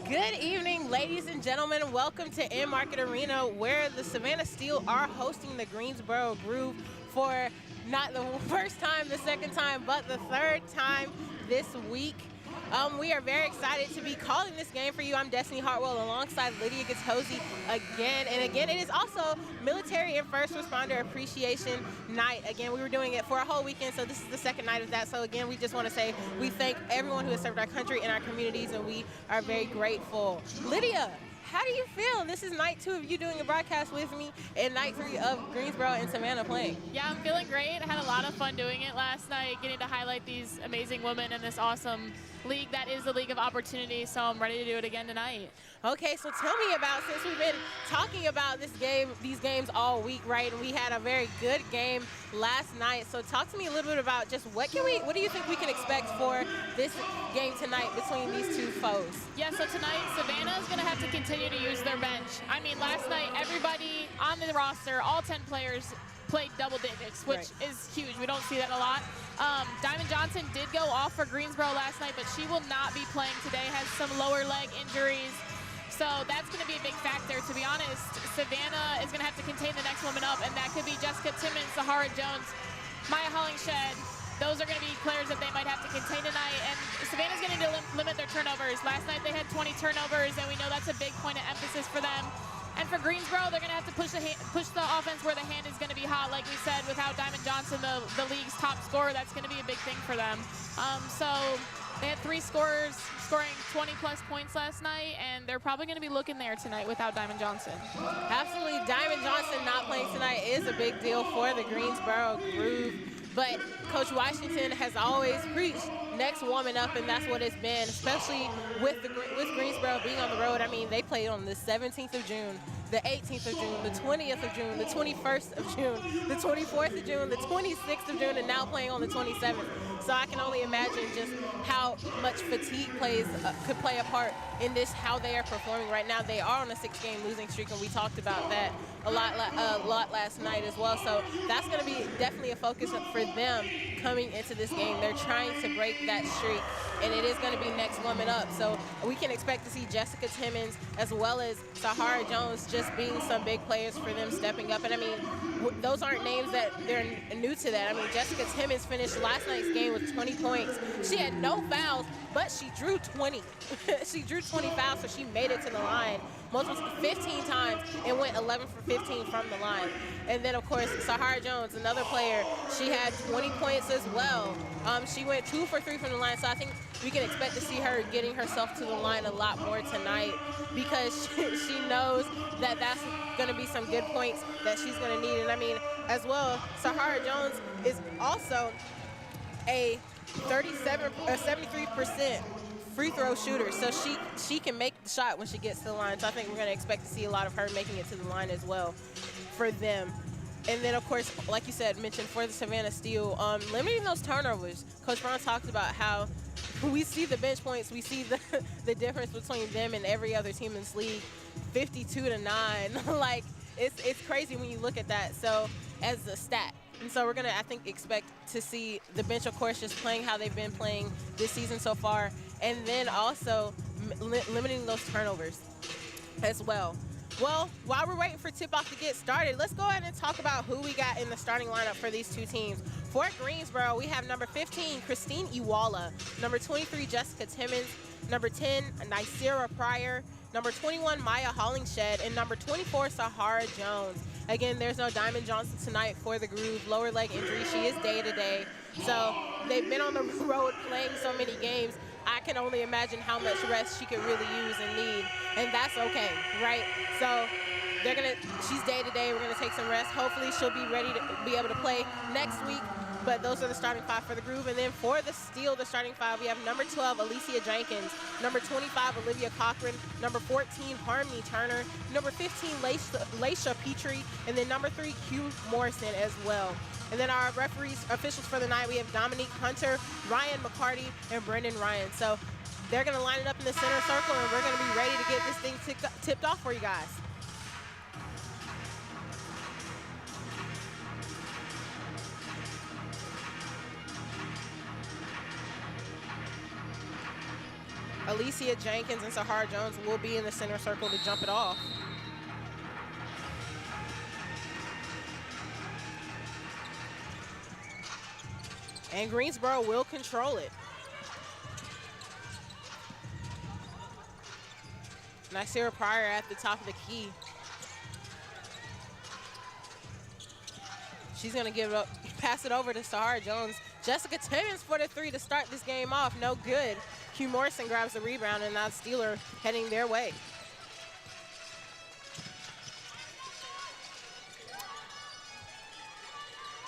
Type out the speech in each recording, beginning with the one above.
Good evening, ladies and gentlemen. Welcome to Enmarket Arena, where the Savannah Steel are hosting the Greensboro Groove for not the first time, the second time, but the third time this week. We are very excited to be calling this game for you. I'm Destiny Hartwell alongside Lydia Gatosi again. And again, it is also Military and First Responder Appreciation Night. Again, we were doing it for a whole weekend, so this is the second night of that. So again, we just want to say we thank everyone who has served our country and our communities, and we are very grateful. Lydia, how do you feel? This is night 2 of you doing a broadcast with me and night 3 of Greensboro and Savannah playing. Yeah, I'm feeling great. I had a lot of fun doing it last night, getting to highlight these amazing women in this awesome league that is the League of Opportunity, so I'm ready to do it again tonight. Okay, so tell me about, since we've been talking about these games all week, right? And we had a very good game last night. So talk to me a little bit about just what do you think we can expect for this game tonight between these two foes? Yeah, so tonight Savannah is going to have to continue to use their bench. I mean, last night everybody on the roster, all 10 players, played double digits, which is huge. We don't see that a lot. Diamond Johnson did go off for Greensboro last night, but she will not be playing today, has some lower leg injuries. So that's going to be a big factor. To be honest, Savannah is going to have to contain the next woman up, and that could be Jessica Timmons, Sahara Jones, Maya Hollingshed. Those are going to be players that they might have to contain tonight. And Savannah's going to need to limit their turnovers. Last night they had 20 turnovers, and we know that's a big point of emphasis for them. And for Greensboro, they're going to have to push the offense where the hand is going to be hot. Like we said, without Diamond Johnson, the league's top scorer, that's going to be a big thing for them. So they had 3 scorers scoring 20-plus points last night, and they're probably going to be looking there tonight without Diamond Johnson. Absolutely. Diamond Johnson not playing tonight is a big deal for the Greensboro Groove. But Coach Washington has always preached next woman up, and that's what it's been, especially with Greensboro being on the road. I mean, they played on the 17th of June, the 18th of June, the 20th of June, the 21st of June, the 24th of June, the 26th of June, and now playing on the 27th. So I can only imagine just how much fatigue could play a part in this, how they are performing right now. They are on a 6-game losing streak, and we talked about that a lot last night as well. So that's going to be definitely a focus for them coming into this game. They're trying to break that streak, and it is going to be next woman up. So we can expect to see Jessica Timmons as well as Sahara Jones just being some big players for them stepping up. And I mean, those aren't names that they're new to that. I mean, Jessica Timmons finished last night's game with 20 points. She had no fouls, but she drew 20. She drew 20 fouls, so she made it to the line 15 times and went 11 for 15 from the line. And then, of course, Sahara Jones, another player, she had 20 points as well. She went 2 for 3 from the line, so I think we can expect to see her getting herself to the line a lot more tonight, because she knows that that's going to be some good points that she's going to need. And I mean, as well, Sahara Jones is also a 73% free throw shooter, so she can make the shot when she gets to the line. So I think we're going to expect to see a lot of her making it to the line as well for them. And then, of course, like you said, mentioned for the Savannah Steel, limiting those turnovers. Coach Brown talked about how we see the bench points, we see the difference between them and every other team in this league, 52-9. Like, it's crazy when you look at that. So as a stat. And so we're going to, I think, expect to see the bench, of course, just playing how they've been playing this season so far, and then also limiting those turnovers as well. Well, while we're waiting for tip-off to get started, let's go ahead and talk about who we got in the starting lineup for these two teams. For Greensboro, we have number 15, Christine Iwala, number 23, Jessica Timmons, number 10, Nicera Pryor, number 21, Maya Hollingshed, and number 24, Sahara Jones. Again, there's no Diamond Johnson tonight for the Groove, lower leg injury. She is day-to-day. So they've been on the road playing so many games. I can only imagine how much rest she could really use and need, and that's okay, right? So she's day-to-day. We're going to take some rest. Hopefully she'll be ready to be able to play next week. But those are the starting 5 for the Groove. And then for the Steel, the starting 5, we have number 12, Alicia Jenkins, number 25, Olivia Cochran, number 14, Harmony Turner, number 15, Laisha Petrie, and then number 3, Q Morrison as well. And then our officials for the night, we have Dominique Hunter, Ryan McCarty, and Brendan Ryan. So they're going to line it up in the center circle, and we're going to be ready to get this thing tipped off for you guys. Alicia Jenkins and Sahara Jones will be in the center circle to jump it off. And Greensboro will control it. Nycera Pryor at the top of the key. She's gonna pass it over to Sahara Jones. Jessica Timmons for the 3 to start this game off, no good. Q Morrison grabs the rebound, and now Steeler heading their way.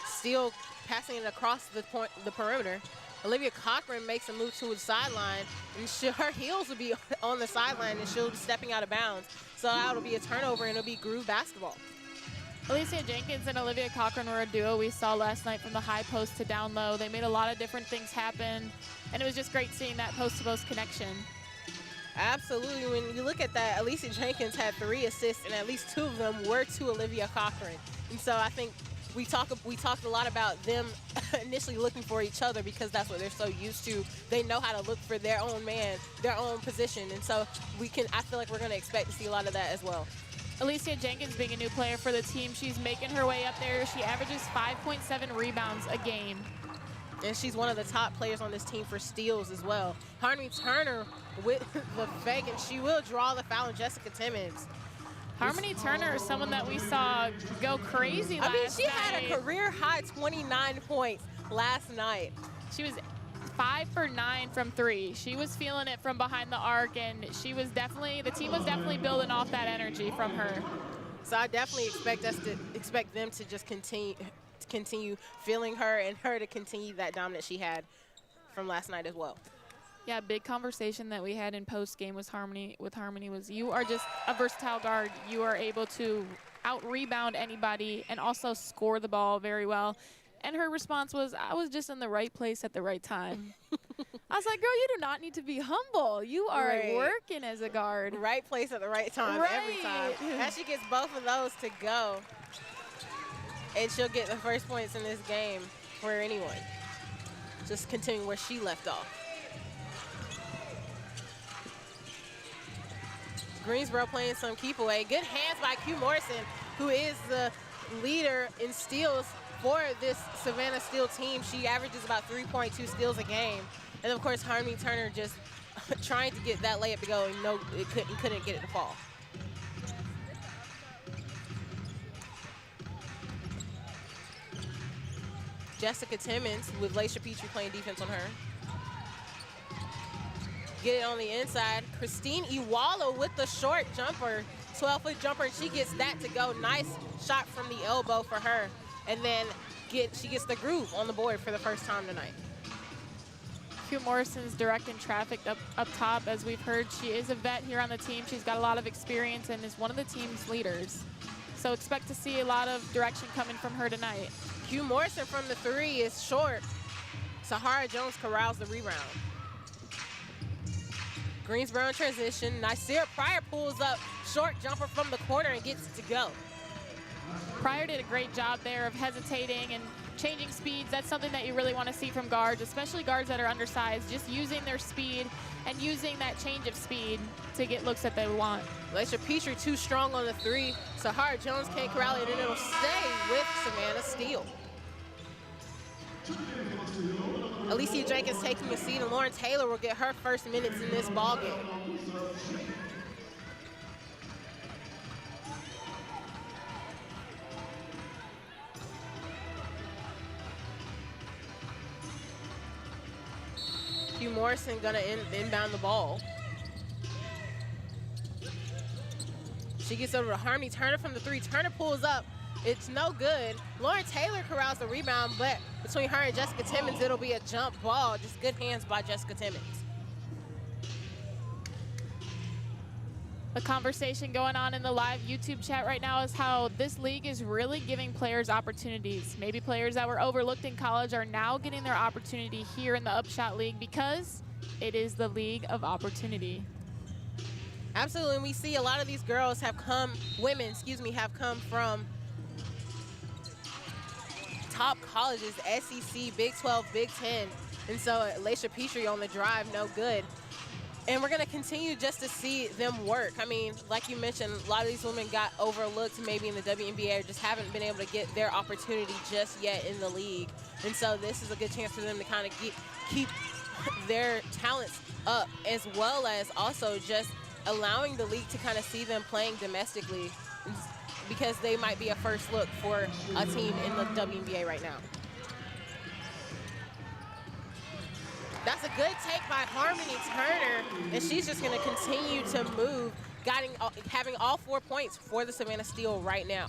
Steele passing it across the perimeter. Olivia Cochran makes a move to the sideline, and her heels will be on the sideline, and she'll be stepping out of bounds. So that'll be a turnover, and it'll be Groove basketball. Alicia Jenkins and Olivia Cochran were a duo we saw last night from the high post to down low. They made a lot of different things happen, and it was just great seeing that post-to-post connection. Absolutely. When you look at that, Alicia Jenkins had 3 assists, and at least 2 of them were to Olivia Cochran. And so I think we talked a lot about them initially looking for each other because that's what they're so used to. They know how to look for their own man, their own position, and so I feel like we're going to expect to see a lot of that as well. Alicia Jenkins being a new player for the team, she's making her way up there. She averages 5.7 rebounds a game. And she's one of the top players on this team for steals as well. Harmony Turner with the fake, and she will draw the foul on Jessica Timmons. Harmony Turner is someone that we saw go crazy last night. I mean, she had a career-high 29 points last night. She was 5 for 9 from 3. She was feeling it from behind the arc, and the team was definitely building off that energy from her. So I definitely expect them to just continue feeling her, and her to continue that dominance she had from last night as well. Yeah, big conversation that we had in post-game with Harmony was you are just a versatile guard. You are able to out-rebound anybody and also score the ball very well. And her response was, I was just in the right place at the right time. I was like, girl, you do not need to be humble. You are working as a guard. Right place at the right time every time. And she gets both of those to go. And she'll get the first points in this game for anyone. Just continuing where she left off. Greensboro playing some keep away. Good hands by Q Morrison, who is the leader in steals for this Savannah Steel team. She averages about 3.2 steals a game. And of course, Harmony Turner just trying to get that layup to go, and no, couldn't get it to fall. Jessica Timmons with Laisha Petrie playing defense on her. Get it on the inside. Christine Iwalo with the short jumper, 12-foot jumper, and she gets that to go. Nice shot from the elbow for her. And then she gets the groove on the board for the first time tonight. Q Morrison's directing traffic up top. As we've heard, she is a vet here on the team. She's got a lot of experience and is one of the team's leaders. So expect to see a lot of direction coming from her tonight. Q Morrison from the 3 is short. Sahara Jones corrals the rebound. Greensboro in transition. Nycera Pryor pulls up, short jumper from the corner and gets it to go. Pryor did a great job there of hesitating and changing speeds. That's something that you really want to see from guards, especially guards that are undersized, just using their speed and using that change of speed to get looks that they want. Laisha Petrie too strong on the 3. Sahara Jones can't corral it, and it'll stay with Savannah Steel. Alicia Jenkins taking a seat, and Lauren Taylor will get her first minutes in this ball game. Q Morrison gonna inbound the ball. She gets over to Harmony Turner from the 3. Turner pulls up. It's no good. Lauren Taylor corrals the rebound, but between her and Jessica Timmons, it'll be a jump ball. Just good hands by Jessica Timmons. The conversation going on in the live YouTube chat right now is how this league is really giving players opportunities. Maybe players that were overlooked in college are now getting their opportunity here in the UPSHOT League because it is the league of opportunity. Absolutely, and we see a lot of these girls have come from top colleges, SEC, Big 12, Big 10. And so Laisha Petrie on the drive, no good. And we're going to continue just to see them work. I mean, like you mentioned, a lot of these women got overlooked maybe in the WNBA or just haven't been able to get their opportunity just yet in the league. And so this is a good chance for them to kind of keep their talents up, as well as also just allowing the league to kind of see them playing domestically, because they might be a first look for a team in the WNBA right now. That's a good take by Harmony Turner, and she's just going to continue to move, having all 4 points for the Savannah Steel right now.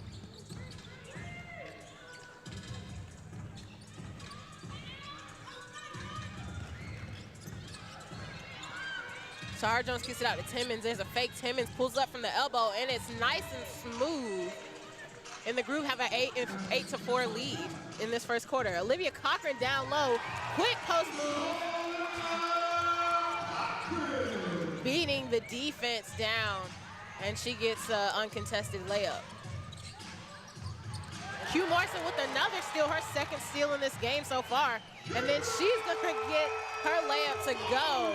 Sahara Jones kicks it out to Timmons. There's a fake. Timmons pulls up from the elbow, and it's nice and smooth. And the Groove have an 8-4 lead in this first quarter. Olivia Cochran down low, quick post move, beating the defense down, and she gets an uncontested layup. Q Morrison with another steal, her second steal in this game so far. And then she's gonna get her layup to go.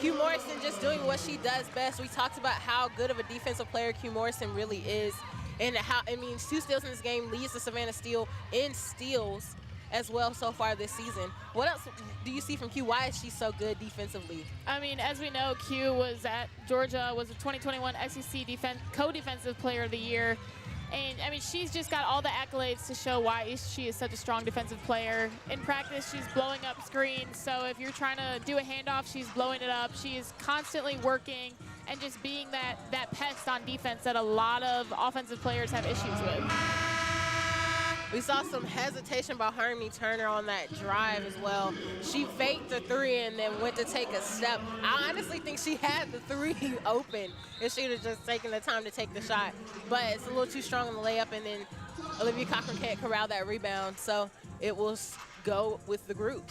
Q Morrison just doing what she does best. We talked about how good of a defensive player Q Morrison really is, and how, I mean, 2 steals in this game leads to Savannah Steel in steals as well so far this season. What else do you see from Q? Why is she so good defensively? I mean, as we know, Q was at Georgia, was a 2021 SEC co-defensive player of the year. And, I mean, she's just got all the accolades to show why she is such a strong defensive player. In practice, she's blowing up screens. So if you're trying to do a handoff, she's blowing it up. She is constantly working and just being that pest on defense that a lot of offensive players have issues with. We saw some hesitation by Harmony Turner on that drive as well. She faked the 3 and then went to take a step. I honestly think she had the 3 open if she would have just taken the time to take the shot. But it's a little too strong on the layup, and then Olivia Cochran can't corral that rebound, so it will go with the Groove.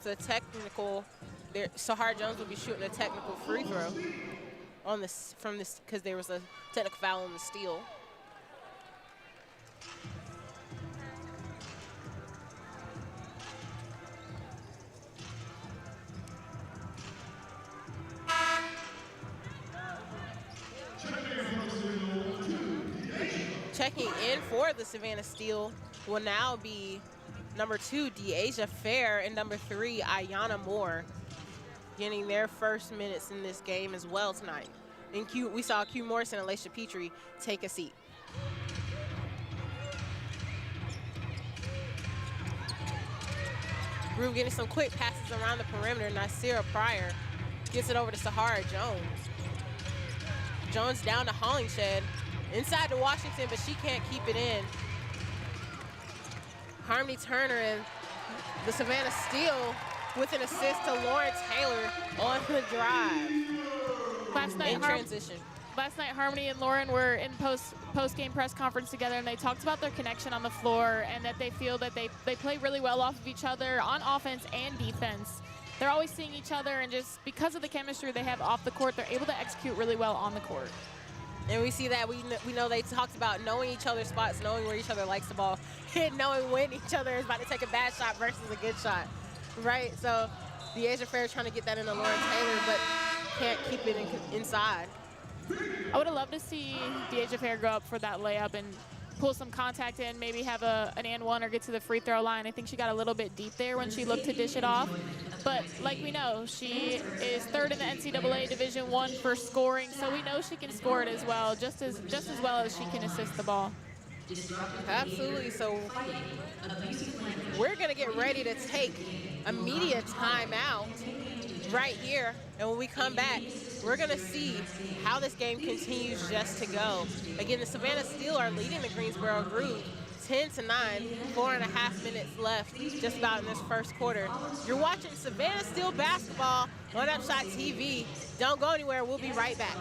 A technical there. Sahara Jones will be shooting a technical free throw on this because there was a technical foul on the steal. Checking in for the Savannah Steel will now be number 2, Deasia Fair, and number 3, Ayana Moore, getting their first minutes in this game as well tonight. And we saw Q Morrison and Laisha Petrie take a seat. Groove getting some quick passes around the perimeter. Nasira Pryor gets it over to Sahara Jones. Jones down to Hollingshed, inside to Washington, but she can't keep it in. Harmony Turner and the Savannah Steel with an assist to Lauren Taylor on the drive. Last night, transition. Last night, Harmony and Lauren were in post-game press conference together, and they talked about their connection on the floor and that they feel that they play really well off of each other on offense and defense. They're always seeing each other, and just because of the chemistry they have off the court, they're able to execute really well on the court. And we see that, we know they talked about knowing each other's spots, knowing where each other likes the ball, and knowing when each other is about to take a bad shot versus a good shot, right? So Deasia Fair trying to get that into Lauren Taylor, but can't keep it inside. I would have loved to see Deasia Fair go up for that layup and pull some contact in, maybe have an and one or get to the free throw line. I think she got a little bit deep there when she looked to dish it off. But like we know, she is 3rd in the NCAA Division I for scoring, so we know she can score it as well, just as well as she can assist the ball. Absolutely. So we're going to get ready to take a media timeout right here. And when we come back, we're going to see how this game continues just to go. Again, the Savannah Steel are leading the Greensboro Groove 10-9, 4.5 minutes left just about in this first quarter. You're watching Savannah Steel basketball on UPSHOT TV. Don't go anywhere. We'll be right back.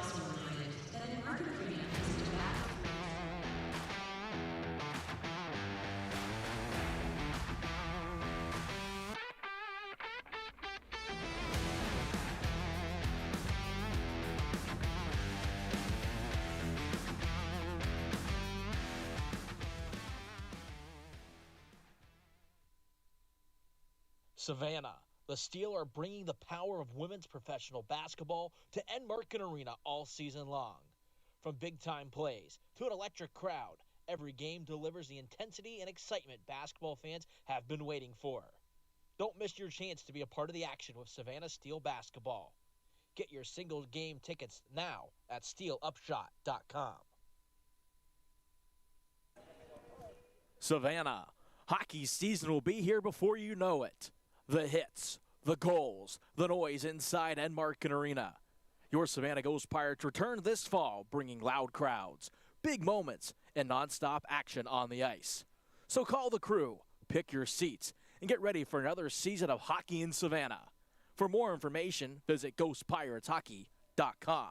Savannah, the Steel are bringing the power of women's professional basketball to Enmarket Arena all season long. From big-time plays to an electric crowd, every game delivers the intensity and excitement basketball fans have been waiting for. Don't miss your chance to be a part of the action with Savannah Steel basketball. Get your single game tickets now at steelupshot.com. Savannah, hockey season will be here before you know it. The hits, the goals, the noise inside Enmarket Arena. Your Savannah Ghost Pirates return this fall, bringing loud crowds, big moments, and nonstop action on the ice. So call the crew, pick your seats, and get ready for another season of hockey in Savannah. For more information, visit ghostpirateshockey.com.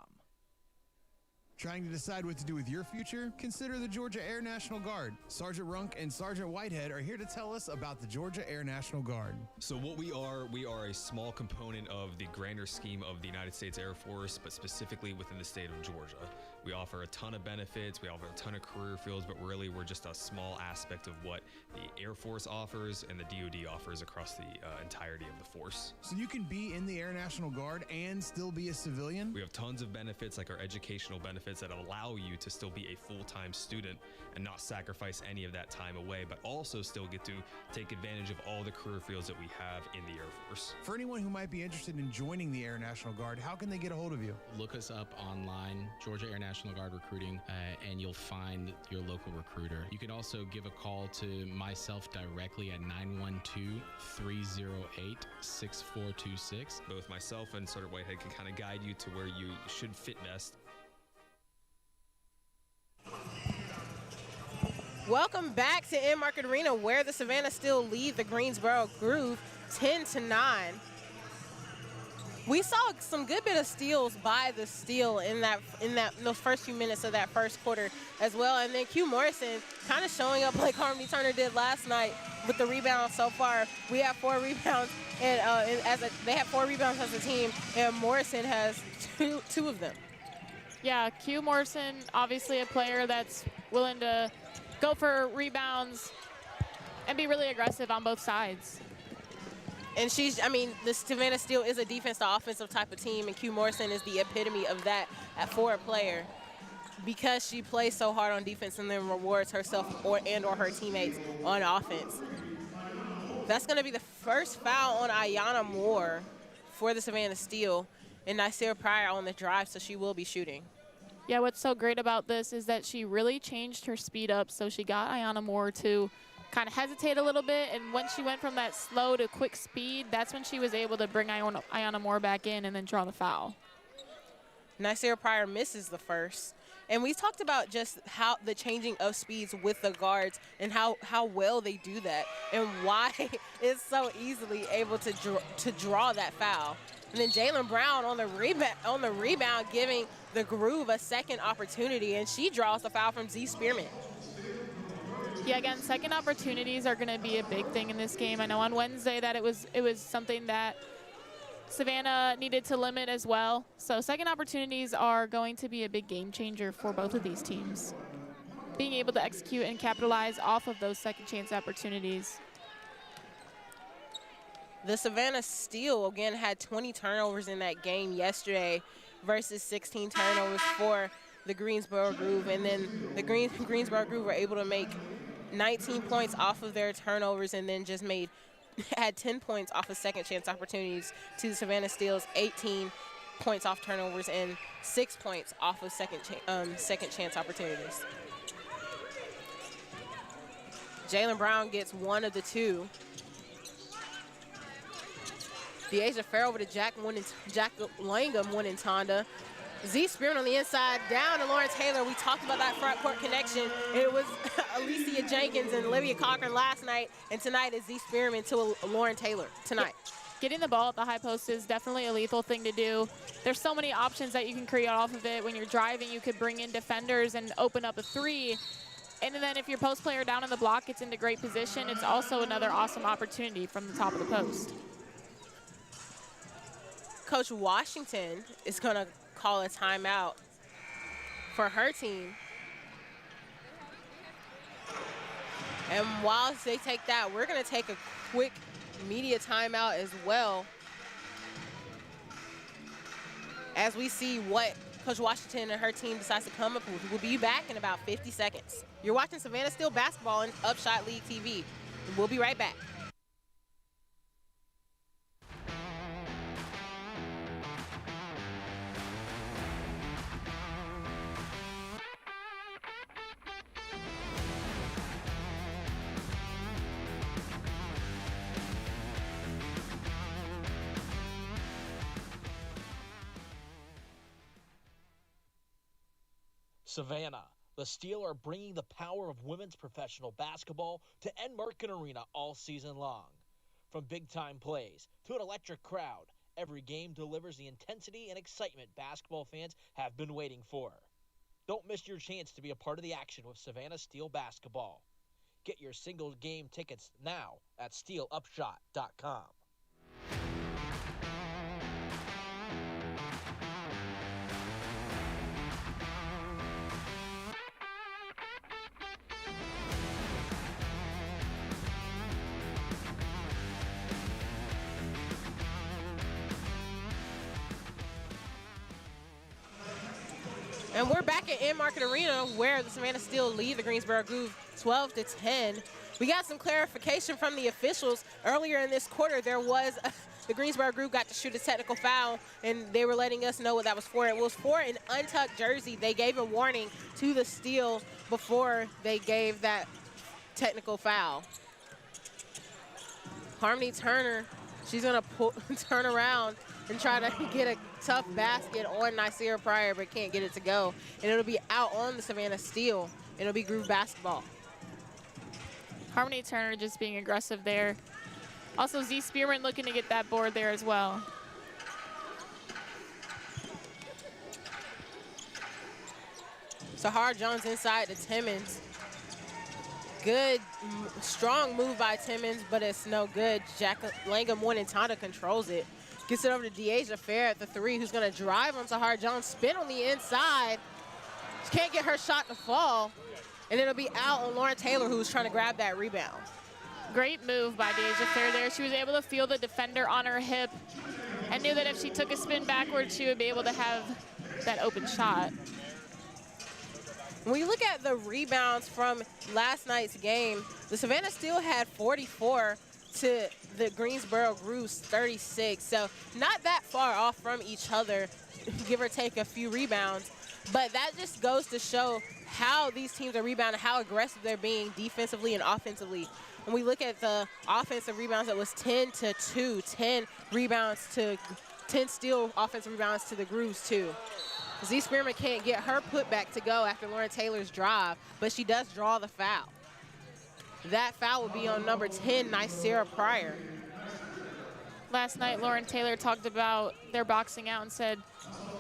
Trying to decide what to do with your future? Consider the Georgia Air National Guard. Sergeant Runk and Sergeant Whitehead are here to tell us about the Georgia Air National Guard. So what we are a small component of the grander scheme of the United States Air Force, but specifically within the state of Georgia. We offer a ton of benefits, we offer a ton of career fields, but really we're just a small aspect of what the Air Force offers and the DoD offers across the entirety of the force. So you can be in the Air National Guard and still be a civilian? We have tons of benefits, like our educational benefits that allow you to still be a full-time student and not sacrifice any of that time away, but also still get to take advantage of all the career fields that we have in the Air Force. For anyone who might be interested in joining the Air National Guard, how can they get a hold of you? Look us up online, Georgia Air National Guard Recruiting, and you'll find your local recruiter. You can also give a call to myself directly at 912-308-6426. Both myself and Sergeant Whitehead can kind of guide you to where you should fit best. Welcome back to Enmarket Arena, where the Savannah Steel lead the Greensboro Groove 10-9. We saw some good bit of steals by the Steel in those first few minutes of that first quarter as well. And then Q Morrison kind of showing up like Harmony Turner did last night with the rebounds so far. We have 4 rebounds, and they have 4 rebounds as a team, and Morrison has two of them. Yeah, Q Morrison, obviously a player that's willing to go for rebounds and be really aggressive on both sides. And the Savannah Steel is a defense to offensive type of team, and Q Morrison is the epitome of that for a player, because she plays so hard on defense and then rewards herself or her teammates on offense. That's going to be the first foul on Ayanna Moore for the Savannah Steel, and Nasir Pryor on the drive, so she will be shooting. Yeah, what's so great about this is that she really changed her speed up, so she got Ayanna Moore to kind of hesitate a little bit, and when she went from that slow to quick speed, that's when she was able to bring Ayanna Moore back in and then draw the foul. Nasir Pryor misses the first. And we talked about just how the changing of speeds with the guards and how well they do that and why it's so easily able to draw that foul. And then Jalen Brown on the rebound, giving the Groove a second opportunity, and she draws the foul from Z Spearman. Yeah, again, second opportunities are going to be a big thing in this game. I know on Wednesday that it was something that Savannah needed to limit as well. So second opportunities are going to be a big game changer for both of these teams. Being able to execute and capitalize off of those second chance opportunities. The Savannah Steel, again, had 20 turnovers in that game yesterday versus 16 turnovers for the Greensboro Groove. And then the Greensboro Groove were able to make 19 points off of their turnovers, and then just had 10 points off of second chance opportunities to the Savannah Steel's 18 points off turnovers and 6 points off of second chance opportunities. Jalen Brown gets one of the two. Deasia Farrell over to Jack Langham, one in Tonda. Z Spearman on the inside, down to Lauren Taylor. We talked about that front court connection. It was Alicia Jenkins and Olivia Cochran last night, and tonight is Z Spearman to Lauren Taylor tonight. Getting the ball at the high post is definitely a lethal thing to do. There's so many options that you can create off of it. When you're driving, you could bring in defenders and open up a three. And then if your post player down in the block gets into great position, it's also another awesome opportunity from the top of the post. Coach Washington is going to call a timeout for her team. And while they take that, we're going to take a quick media timeout as well, as we see what Coach Washington and her team decides to come up with. We'll be back in about 50 seconds. You're watching Savannah Steel basketball on UPSHOT League TV. We'll be right back. Savannah, the Steel are bringing the power of women's professional basketball to Enmarket Arena all season long. From big-time plays to an electric crowd, every game delivers the intensity and excitement basketball fans have been waiting for. Don't miss your chance to be a part of the action with Savannah Steel basketball. Get your single game tickets now at steelupshot.com. And we're back at Enmarket Arena, where the Savannah Steel lead the Greensboro Groove 12-10. We got some clarification from the officials. Earlier in this quarter, there was the Greensboro Groove got to shoot a technical foul, and they were letting us know what that was for. It was for an untucked jersey. They gave a warning to the Steel before they gave that technical foul. Harmony Turner, she's going to turn around and try to get a tough basket on Nycera Pryor, but can't get it to go. And it'll be out on the Savannah Steel. It'll be Groove basketball. Harmony Turner just being aggressive there. Also, Z Spearman looking to get that board there as well. Sahar Jones inside to Timmons. Good, strong move by Timmons, but it's no good. Langham Tana controls it. Gets it over to Deasia Fair at the three, who's going to drive on Sahar Jones, spin on the inside. She can't get her shot to fall, and it'll be out on Lauren Taylor, who was trying to grab that rebound. Great move by Deasia Fair there. She was able to feel the defender on her hip and knew that if she took a spin backwards, she would be able to have that open shot. When you look at the rebounds from last night's game, the Savannah Steel had 44 to the Greensboro Groove's 36. So not that far off from each other, give or take a few rebounds. But that just goes to show how these teams are rebounding, how aggressive they're being defensively and offensively. When we look at the offensive rebounds, it was 10-2, 10 rebounds to 10 Steel offensive rebounds to the Grooves 2. Z Spearman can't get her putback to go after Lauren Taylor's drive, but she does draw the foul. That foul will be on number 10, Nycera Pryor. Last night, Lauren Taylor talked about their boxing out and said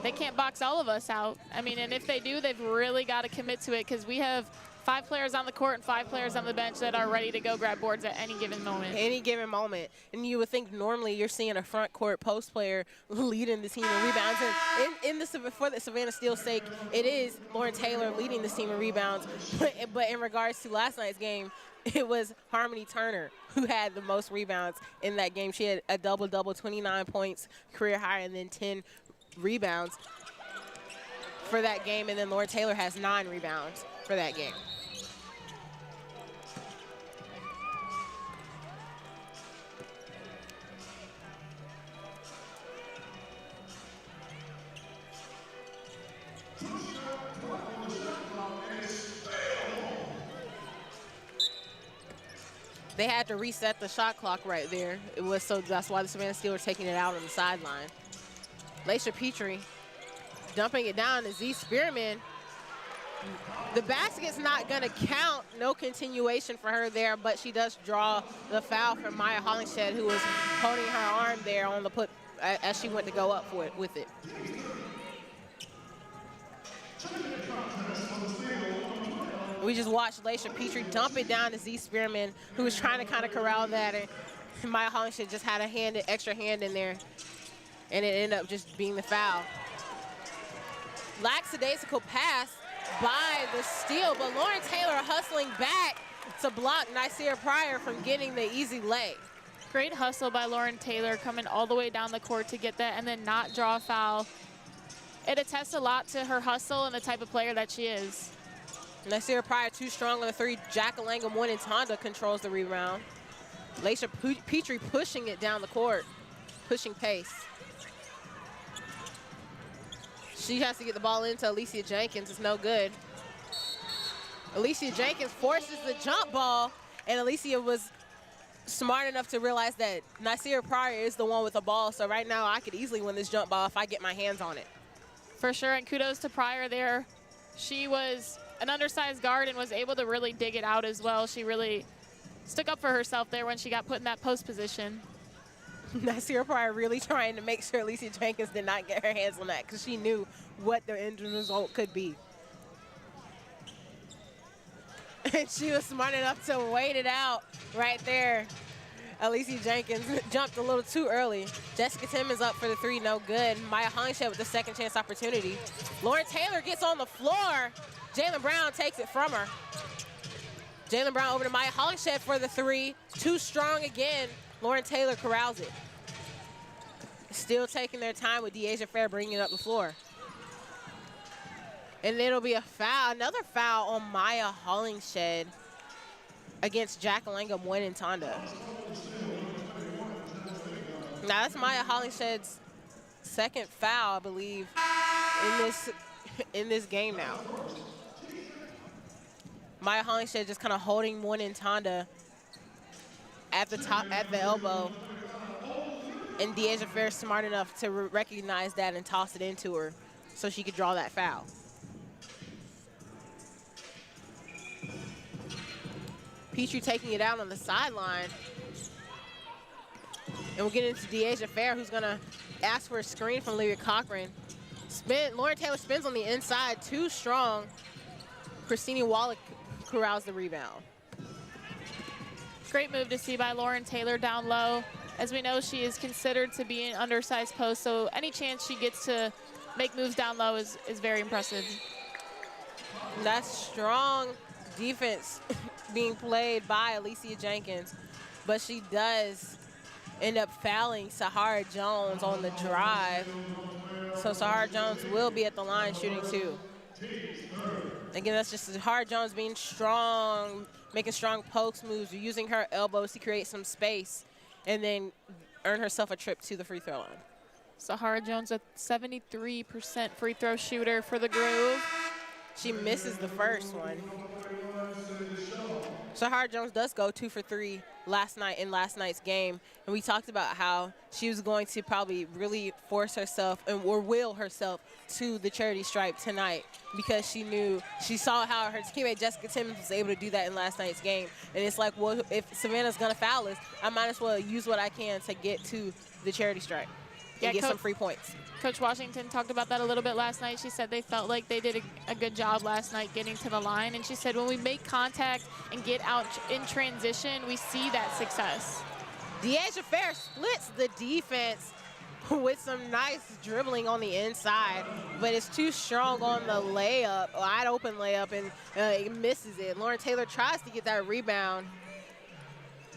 they can't box all of us out. I mean, and if they do, they've really got to commit to it, because we have 5 players on the court and 5 players on the bench that are ready to go grab boards at any given moment. Any given moment. And you would think normally you're seeing a front court post player leading the team in rebounds. And for the Savannah Steel's sake, it is Lauren Taylor leading this team in rebounds. But in regards to last night's game, it was Harmony Turner who had the most rebounds in that game. She had a double-double, 29 points, career high, and then 10 rebounds for that game. And then Lauren Taylor has 9 rebounds for that game. They had to reset the shot clock right there. That's why the Savannah Steel are taking it out on the sideline. Laisha Petrie dumping it down to Z Spearman. The basket's not going to count. No continuation for her there, but she does draw the foul from Maya Hollingshed, who was holding her arm there on the put as she went to go up for it with it. We just watched Laisha Petrie dump it down to Z Spearman, who was trying to kind of corral that, and Maya Hollingshed just had an extra hand in there, and it ended up just being the foul. Lackadaisical pass by the Steel, but Lauren Taylor hustling back to block Nycera Pryor from getting the easy lay. Great hustle by Lauren Taylor, coming all the way down the court to get that and then not draw a foul. It attests a lot to her hustle and the type of player that she is. Nasir Pryor too strong on the 3. Jacka Langham winning. Tonda controls the rebound. Laisha Petrie pushing it down the court, pushing pace. She has to get the ball into Alicia Jenkins. It's no good. Alicia Jenkins forces the jump ball, and Alicia was smart enough to realize that Nasir Pryor is the one with the ball, so right now I could easily win this jump ball if I get my hands on it. For sure, and kudos to Pryor there. She was an undersized guard and was able to really dig it out as well. She really stuck up for herself there when she got put in that post position. Nasir Pryor really trying to make sure Alicia Jenkins did not get her hands on that because she knew what the end result could be. And she was smart enough to wait it out right there. Alicia Jenkins jumped a little too early. Jessica Timmons up for the 3, no good. Maya Hollingshed with the second chance opportunity. Lauren Taylor gets on the floor. Jalen Brown takes it from her. Jalen Brown over to Maya Hollingshed for the 3. Too strong again. Lauren Taylor corrals it. Still taking their time with Deasia Fair bringing it up the floor. And then it'll be a foul, another foul on Maya Hollingshed against Jack Langham winning Tonda. Now that's Maya Hollingshed's second foul, I believe, in this game now. Maya Hollingshed just kind of holding one in Tonda at the top, at the elbow. And Deasia Fair is smart enough to recognize that and toss it into her so she could draw that foul. Petrie taking it out on the sideline. And we'll get into Deasia Fair, who's going to ask for a screen from Lyria Cochran. Lauren Taylor spins on the inside, too strong. Christine Wallach corrals the rebound. Great move to see by Lauren Taylor down low. As we know, she is considered to be an undersized post, so any chance she gets to make moves down low is very impressive. That's strong defense being played by Alicia Jenkins, but she does end up fouling Sahara Jones on the drive. So Sahara Jones will be at the line shooting 2. Again, that's just Sahara Jones being strong, making strong post moves, using her elbows to create some space, and then earn herself a trip to the free throw line. Sahara Jones, a 73% free throw shooter for the Groove. She misses the first one. Sahara Jones does go 2 for 3 last night in last night's game. And we talked about how she was going to probably really force herself or will herself to the charity stripe tonight because she saw how her teammate Jessica Timmons was able to do that in last night's game. And it's like, well, if Savannah's going to foul us, I might as well use what I can to get to the charity stripe and get some free points. Coach Washington talked about that a little bit last night. She said they felt like they did a good job last night getting to the line. And she said when we make contact and get out in transition, we see that success. Deasia Fair splits the defense with some nice dribbling on the inside, but it's too strong on the layup, wide open layup, and it misses it. Lauren Taylor tries to get that rebound,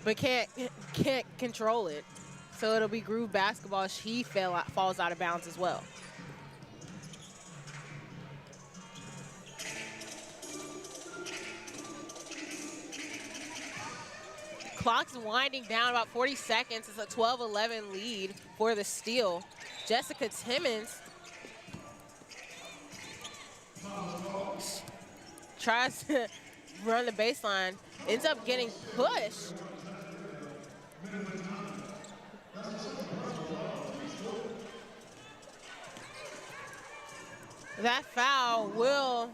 but can't control it. So it'll be Groove basketball. She falls out of bounds as well. Clock's winding down, about 40 seconds. It's a 12-11 lead for the Steel. Jessica Timmons tries to run the baseline, ends up getting pushed. That foul will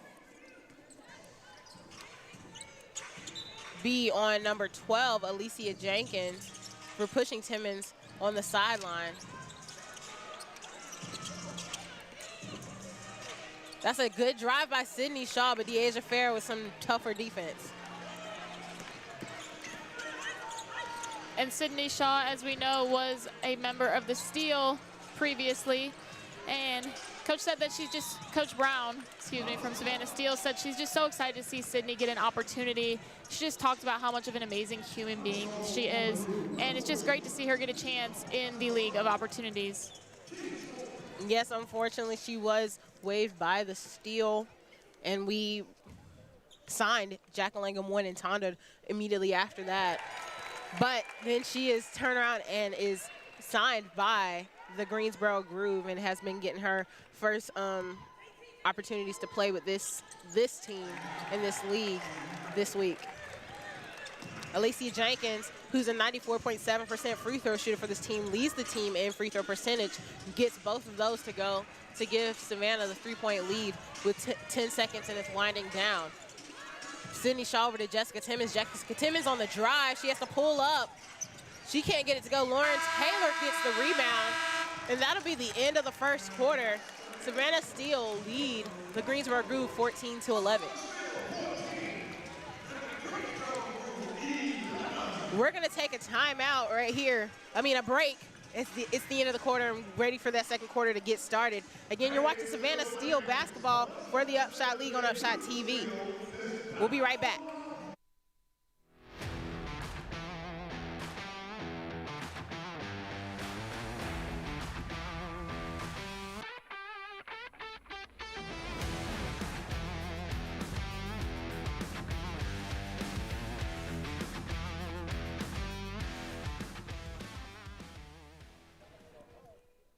be on number 12, Alicia Jenkins, for pushing Timmons on the sideline. That's a good drive by Sydney Shaw, but Deasia Fair with some tougher defense. And Sydney Shaw, as we know, was a member of the Steel previously. And Coach said that Coach Brown, excuse me, from Savannah Steel said she's just so excited to see Sydney get an opportunity. She just talked about how much of an amazing human being she is. And it's just great to see her get a chance in the League of Opportunities. Yes, unfortunately, she was waived by the Steel, and we signed Jacqueline Langham 1 and Tonda immediately after that. But then she is turned around and is signed by the Greensboro Groove and has been getting her first opportunities to play with this team in this league this week. Alicia Jenkins, who's a 94.7% free throw shooter for this team, leads the team in free throw percentage, gets both of those to go to give Savannah the 3-point lead with 10 seconds, and it's winding down. Sydney Shaw over to Jessica Timmons. Jessica Timmons on the drive. She has to pull up. She can't get it to go. Lauren Taylor gets the rebound, and that'll be the end of the first quarter. Savannah Steel lead the Greensboro Groove 14-11. We're going to take a timeout right here. I mean, a break. It's the end of the quarter. I'm ready for that second quarter to get started. Again, you're watching Savannah Steel basketball for the UPSHOT League on UPSHOT TV. We'll be right back.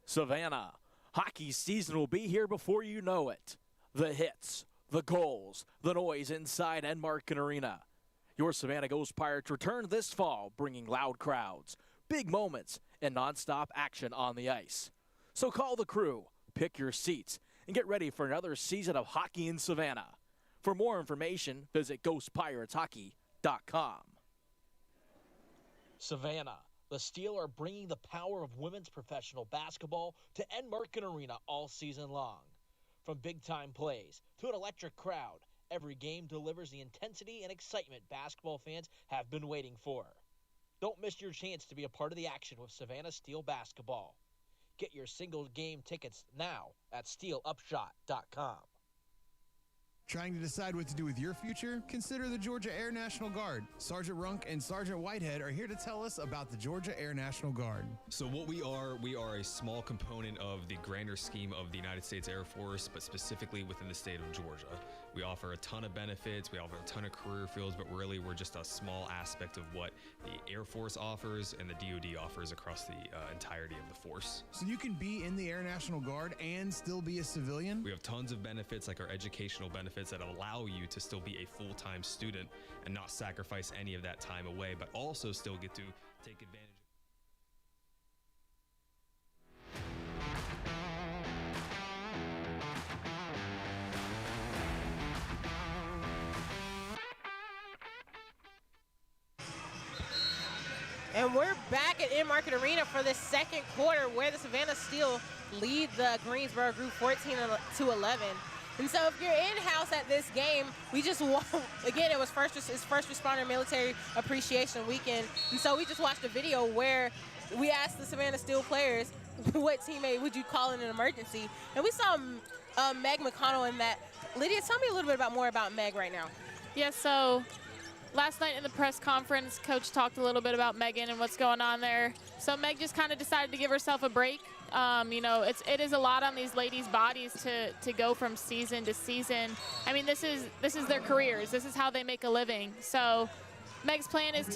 Savannah, hockey season will be here before you know it. The hits, the goals, the noise inside Enmarket Arena. Your Savannah Ghost Pirates return this fall, bringing loud crowds, big moments, and nonstop action on the ice. So call the crew, pick your seats, and get ready for another season of hockey in Savannah. For more information, visit ghostpirateshockey.com. Savannah, the Steel are bringing the power of women's professional basketball to Enmarket Arena all season long. From big-time plays to an electric crowd, every game delivers the intensity and excitement basketball fans have been waiting for. Don't miss your chance to be a part of the action with Savannah Steel basketball. Get your single-game tickets now at steelupshot.com. Trying to decide what to do with your future? Consider the Georgia Air National Guard. Sergeant Runk and Sergeant Whitehead are here to tell us about the Georgia Air National Guard. So what we are a small component of the grander scheme of the United States Air Force, but specifically within the state of Georgia. We offer a ton of benefits, we offer a ton of career fields, but really we're just a small aspect of what the Air Force offers and the DoD offers across the entirety of the force. So you can be in the Air National Guard and still be a civilian? We have tons of benefits, like our educational benefits that allow you to still be a full-time student and not sacrifice any of that time away, but also still get to take advantage. And we're back at Enmarket Arena for the second quarter, where the Savannah Steel lead the Greensboro Groove 14-11. And so if you're in-house at this game, we just, again, it's first responder military appreciation weekend. And so we just watched a video where we asked the Savannah Steel players, what teammate would you call in an emergency? And we saw Meg McConnell in that. Lydia, tell me a little bit more about Meg right now. Yeah, so last night in the press conference, Coach talked a little bit about Megan and what's going on there. So Meg just kind of decided to give herself a break. You know, it is a lot on these ladies' bodies to go from season to season. I mean, this is their careers. This is how they make a living. So Meg's plan is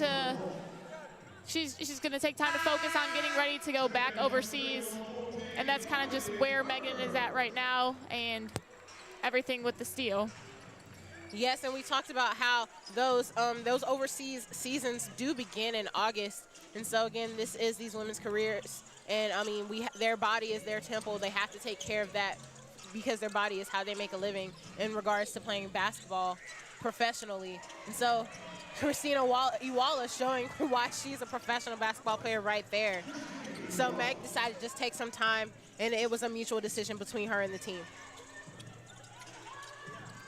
she's going to take time to focus on getting ready to go back overseas. And that's kind of just where Megan is at right now and everything with the Steel. Yes, and we talked about how those overseas seasons do begin in August. And so, again, this is these women's careers. And, I mean, their body is their temple. They have to take care of that because their body is how they make a living in regards to playing basketball professionally. And so Christina Iwala showing why she's a professional basketball player right there. So Meg decided to just take some time, and it was a mutual decision between her and the team.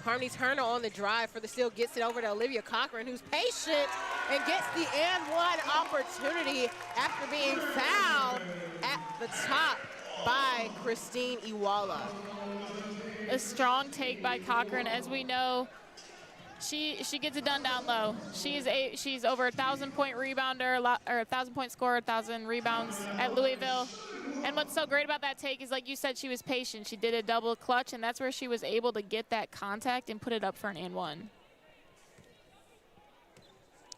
Harmony Turner on the drive for the Steel gets it over to Olivia Cochran, who's patient and gets the and one opportunity after being fouled at the top by Christine Iwala. A strong take by Cochran. As we know, she gets it done down low. She's over 1,000-point rebounder, or 1,000-point scorer, 1,000 rebounds at Louisville. And what's so great about that take is, like you said, she was patient. She did a double clutch, and that's where she was able to get that contact and put it up for an and one.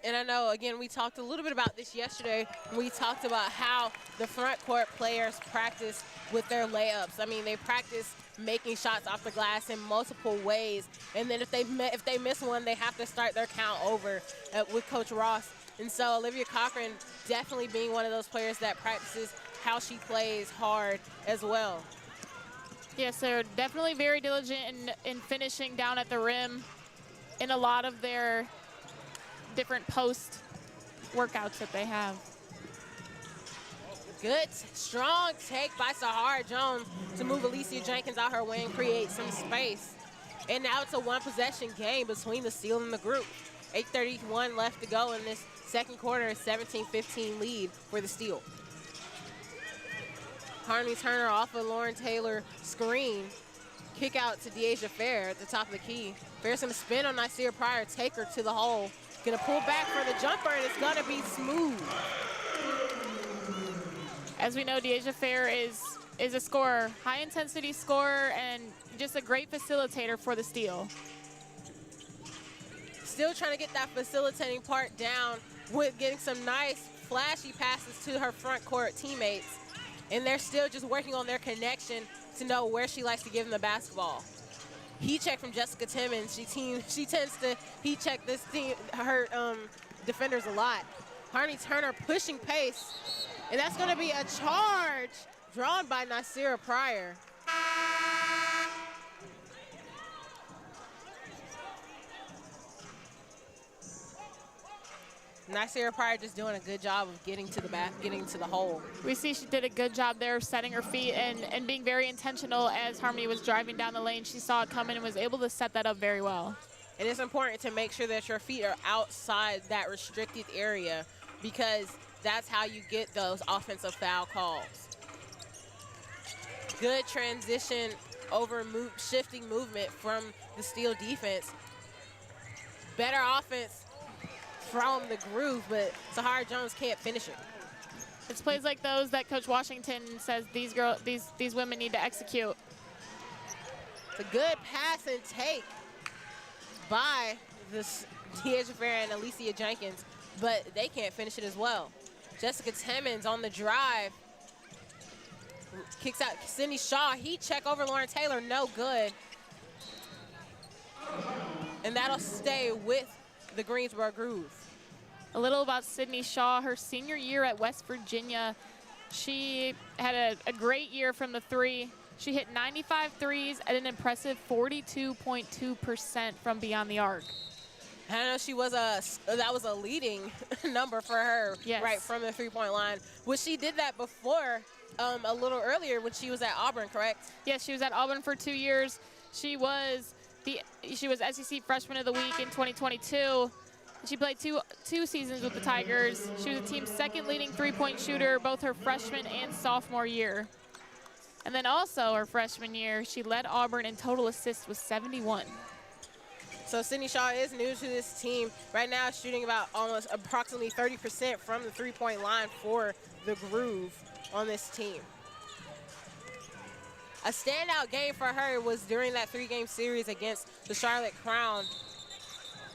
And I know, again, we talked a little bit about this yesterday. We talked about how the front court players practice with their layups. I mean, they practice making shots off the glass in multiple ways. And then if they miss one, they have to start their count over with Coach Ross. And so Olivia Cochran definitely being one of those players that practices how she plays hard as well. Yes, they're definitely very diligent in finishing down at the rim in a lot of their different post workouts that they have. Good, strong take by Sahara Jones to move Alicia Jenkins out her way and create some space. And now it's a one-possession game between the Steel and the group. 8:31 left to go in this second quarter, a 17-15 lead for the Steel. Harmony Turner off of Lauren Taylor screen. Kick out to Deasia Fair at the top of the key. Fair's gonna spin on Nasir Pryor, take her to the hole. Gonna pull back for the jumper, and it's gonna be smooth. As we know, Deasia Fair is a scorer, high-intensity scorer, and just a great facilitator for the Steel. Still trying to get that facilitating part down with getting some nice, flashy passes to her front court teammates. And they're still just working on their connection to know where she likes to give them the basketball. Heat check from Jessica Timmons. She tends to heat check her defenders a lot. Harney Turner pushing pace, and that's going to be a charge drawn by Nasira Pryor. Nasira Pryor just doing a good job of getting to the hole. We see she did a good job there setting her feet and being very intentional as Harmony was driving down the lane. She saw it coming and was able to set that up very well. And it's important to make sure that your feet are outside that restricted area, because that's how you get those offensive foul calls. Good transition over shifting movement from the Steel defense. Better offense from the Groove, but Sahara Jones can't finish it. It's plays like those that Coach Washington says these women need to execute. It's a good pass and take by Deasia Fair and Alicia Jenkins, but they can't finish it as well. Jessica Timmons on the drive. Kicks out Sydney Shaw. Heat check over Lauren Taylor, no good. And that'll stay with the Greensboro Groove. A little about Sydney Shaw, her senior year at West Virginia. She had a great year from the three. She hit 95 threes at an impressive 42.2% from beyond the arc. I know that was a leading number for her, yes, right from the three-point line. Well, she did that before a little earlier when she was at Auburn, correct? Yes, she was at Auburn for 2 years. She was SEC Freshman of the Week in 2022. She played two seasons with the Tigers. She was the team's second leading three-point shooter both her freshman and sophomore year. And then also her freshman year, she led Auburn in total assists with 71. So Sydney Shaw is new to this team. Right now shooting about approximately 30% from the three-point line for the Groove on this team. A standout game for her was during that three-game series against the Charlotte Crown,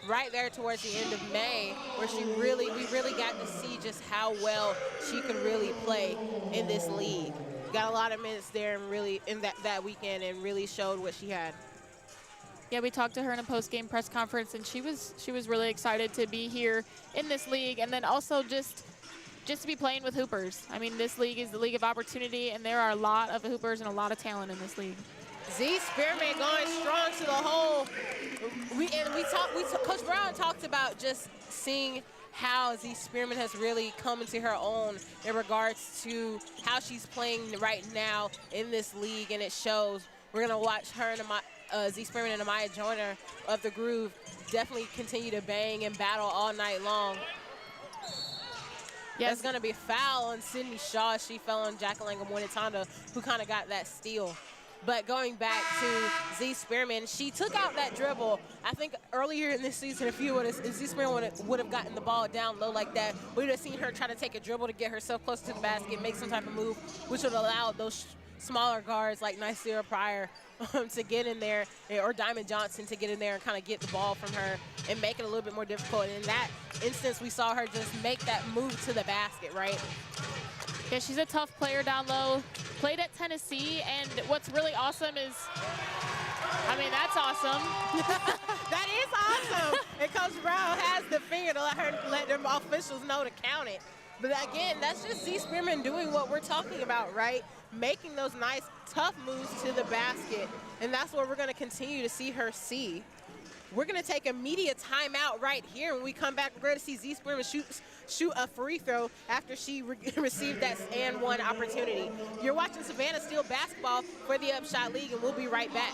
right there towards the end of May, where we really got to see just how well she could really play in this league. Got a lot of minutes there and really in that weekend, and really showed what she had. Yeah, we talked to her in a post-game press conference, and she was really excited to be here in this league, and then also just to be playing with hoopers. I mean, this league is the league of opportunity, and there are a lot of hoopers and a lot of talent in this league. Z Spearman going strong to the hole. Coach Brown talked about just seeing how Z Spearman has really come into her own in regards to how she's playing right now in this league, and it shows. We're gonna watch her and Z Spearman and Amaya Joyner of the Groove definitely continue to bang and battle all night long. Yes. That's going to be a foul on Sydney Shaw. She fell on Jacqueline Mwenitanda, who kind of got that steal. But going back to Z Spearman, she took out that dribble. I think earlier in this season, if Z Spearman would have gotten the ball down low like that, we would have seen her try to take a dribble to get herself close to the basket, make some type of move, which would allow those smaller guards like Nicera Pryor to get in there, or Diamond Johnson to get in there and kind of get the ball from her and make it a little bit more difficult. And in that instance, we saw her just make that move to the basket, right? Yeah, she's a tough player down low. Played at Tennessee, and what's really awesome is, I mean, that's awesome. That is awesome. And Coach Brown has the finger to let them officials know to count it. But again, that's just Z Spearman doing what we're talking about, right? Making those nice, tough moves to the basket. And that's what we're going to continue to see her see. We're going to take a media timeout right here. When we come back, we're going to see Z Spearman shoot a free throw after she received that and one opportunity. You're watching Savannah Steel basketball for the UPSHOT League, and we'll be right back.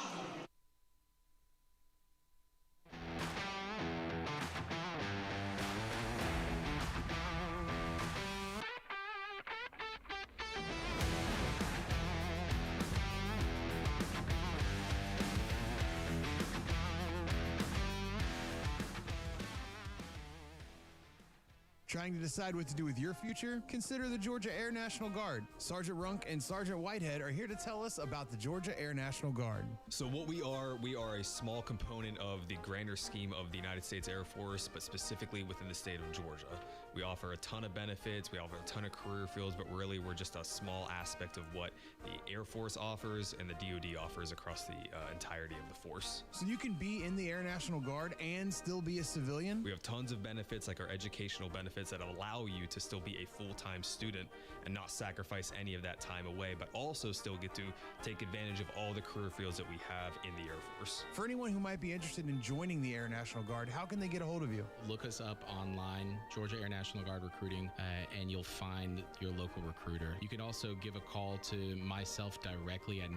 Trying to decide what to do with your future? Consider the Georgia Air National Guard. Sergeant Runk and Sergeant Whitehead are here to tell us about the Georgia Air National Guard. So what we are a small component of the grander scheme of the United States Air Force, but specifically within the state of Georgia. We offer a ton of benefits, we offer a ton of career fields, but really we're just a small aspect of what the Air Force offers and the DoD offers across the entirety of the force. So you can be in the Air National Guard and still be a civilian? We have tons of benefits, like our educational benefits that allow you to still be a full-time student and not sacrifice any of that time away, but also still get to take advantage of all the career fields that we have in the Air Force. For anyone who might be interested in joining the Air National Guard, how can they get a hold of you? Look us up online, Georgia Air National Guard Recruiting, and you'll find your local recruiter. You can also give a call to myself directly at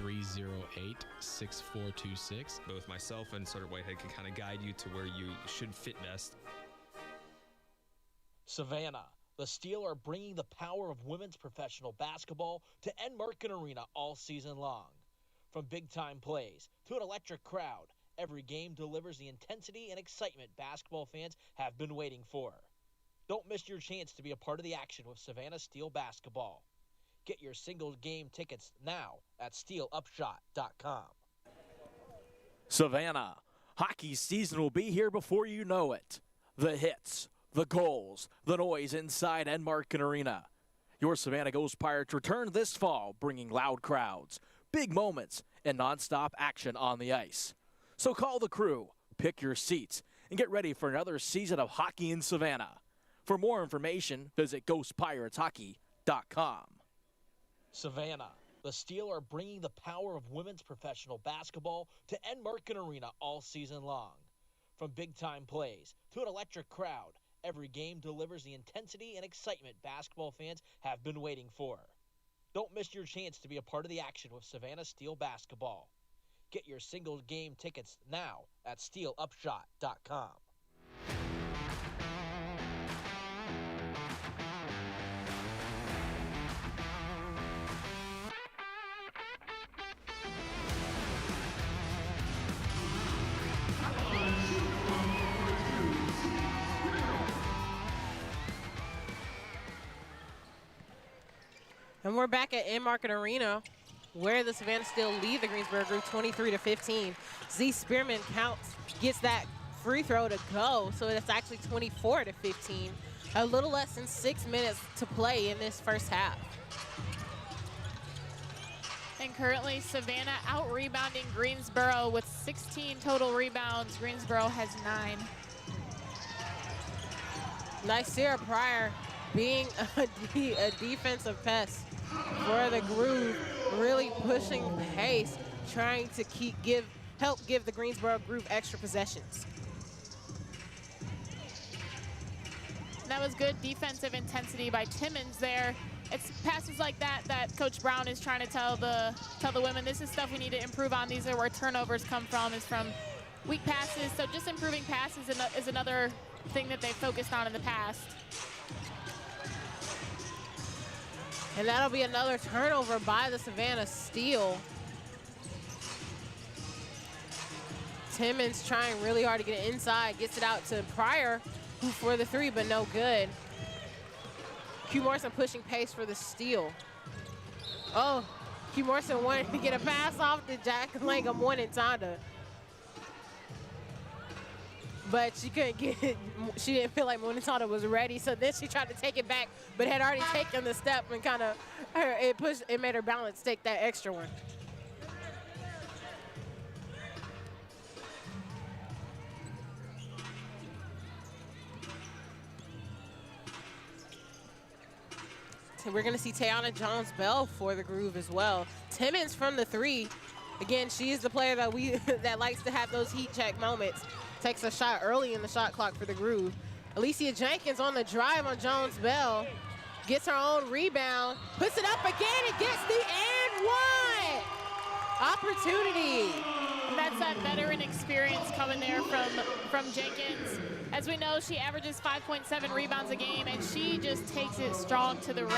912-308-6426. Both myself and Sergeant Whitehead can kind of guide you to where you should fit best. Savannah, the Steel are bringing the power of women's professional basketball to Enmarket Arena all season long. From big-time plays to an electric crowd, every game delivers the intensity and excitement basketball fans have been waiting for. Don't miss your chance to be a part of the action with Savannah Steel basketball. Get your single-game tickets now at steelupshot.com. Savannah, hockey season will be here before you know it. The hits, the goals, the noise inside Enmarket Arena. Your Savannah Ghost Pirates return this fall, bringing loud crowds, big moments, and nonstop action on the ice. So call the crew, pick your seats, and get ready for another season of hockey in Savannah. For more information, visit ghostpirateshockey.com. Savannah, the Steel are bringing the power of women's professional basketball to Enmarket Arena all season long. From big-time plays to an electric crowd, every game delivers the intensity and excitement basketball fans have been waiting for. Don't miss your chance to be a part of the action with Savannah Steel basketball. Get your single-game tickets now at steelupshot.com. And we're back at Enmarket Arena, where the Savannah Steel lead the Greensboro Groove 23-15. Z Spearman gets that free throw to go, so it's actually 24-15. A little less than 6 minutes to play in this first half. And currently, Savannah out-rebounding Greensboro with 16 total rebounds. Greensboro has 9. Nicera Pryor being a defensive pest for the Groove, really pushing pace, trying to help give the Greensboro Groove extra possessions. That was good defensive intensity by Timmons there. It's passes like that that Coach Brown is trying to tell the women, this is stuff we need to improve on. These are where turnovers come from, is from weak passes. So just improving passes is another thing that they focused on in the past. And that'll be another turnover by the Savannah Steel. Timmons trying really hard to get it inside, gets it out to Pryor for the three, but no good. Q Morrison pushing pace for the steal. Oh, Q Morrison wanted to get a pass off to Jack Langham, wanted Tonda. But she couldn't get it. She didn't feel like Tonda was ready, so then she tried to take it back, but had already taken the step and kind of, it made her balance take that extra one. We're going to see Tayana Jones-Bell for the Groove as well. Timmons from the three. Again, she is the player that that likes to have those heat check moments. Takes a shot early in the shot clock for the Groove. Alicia Jenkins on the drive on Jones-Bell. Gets her own rebound. Puts it up again and gets the and one. Opportunity. And that's that veteran experience coming there from Jenkins. As we know, she averages 5.7 rebounds a game, and she just takes it strong to the rim.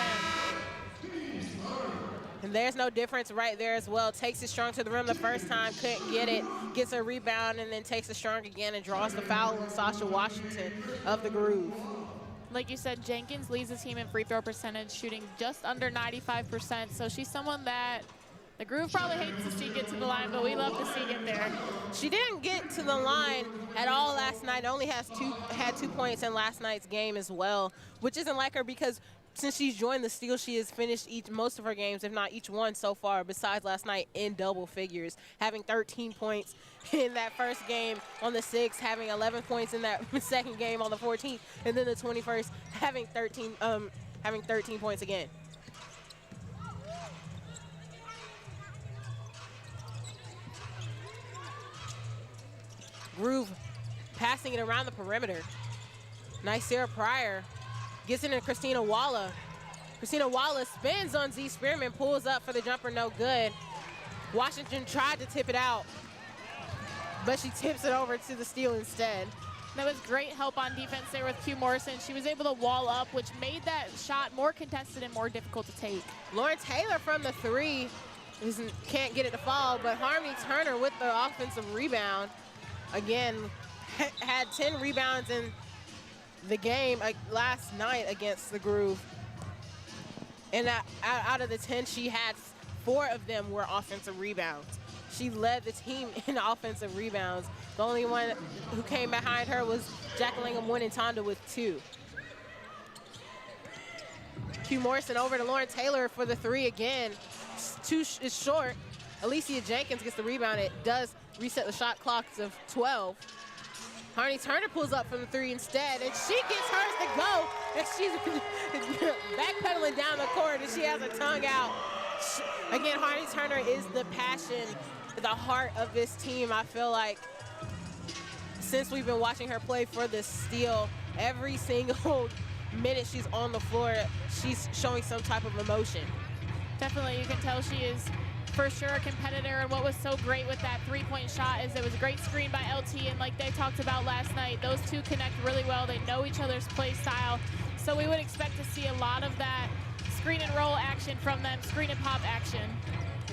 And there's no difference right there as well. Takes it strong to the rim the first time, couldn't get it, gets a rebound, and then takes it strong again and draws the foul on Sasha Washington of the Groove. Like you said, Jenkins leads the team in free throw percentage, shooting just under 95%. So she's someone that the Groove probably hates to see get to the line, but we love to see get there. She didn't get to the line at all last night. Only had 2 points in last night's game as well, which isn't like her because since she's joined the Steel, she has finished most of her games, if not each one so far, besides last night, in double figures, having 13 points in that first game on the 6th, having 11 points in that second game on the 14th, and then the 21st having 13 points again. Groove passing it around the perimeter. Nice Sarah Pryor gets it in Christina Walla. Christina Walla spins on Z Spearman, pulls up for the jumper, no good. Washington tried to tip it out, but she tips it over to the Steel instead. That was great help on defense there with Q Morrison. She was able to wall up, which made that shot more contested and more difficult to take. Lauren Taylor from the three can't get it to fall, but Harmony Turner with the offensive rebound. Again, had 10 rebounds in the game last night against the Groove. And out of the 10 she had, 4 of them were offensive rebounds. She led the team in offensive rebounds. The only one who came behind her was Jacqueline Tonda with 2. Q Morrison over to Lauren Taylor for the three again. It's short. Alicia Jenkins gets the rebound. It does reset the shot clocks of 12. Harney Turner pulls up from the three instead, and she gets hers to go. And she's backpedaling down the court, and she has her tongue out. Again, Harney Turner is the passion, the heart of this team. I feel like since we've been watching her play for the Steel, every single minute she's on the floor, she's showing some type of emotion. Definitely, you can tell she is for sure a competitor, and what was so great with that three-point shot is it was a great screen by LT, and like they talked about last night, those two connect really well. They know each other's play style, so we would expect to see a lot of that screen and roll action from them, screen and pop action.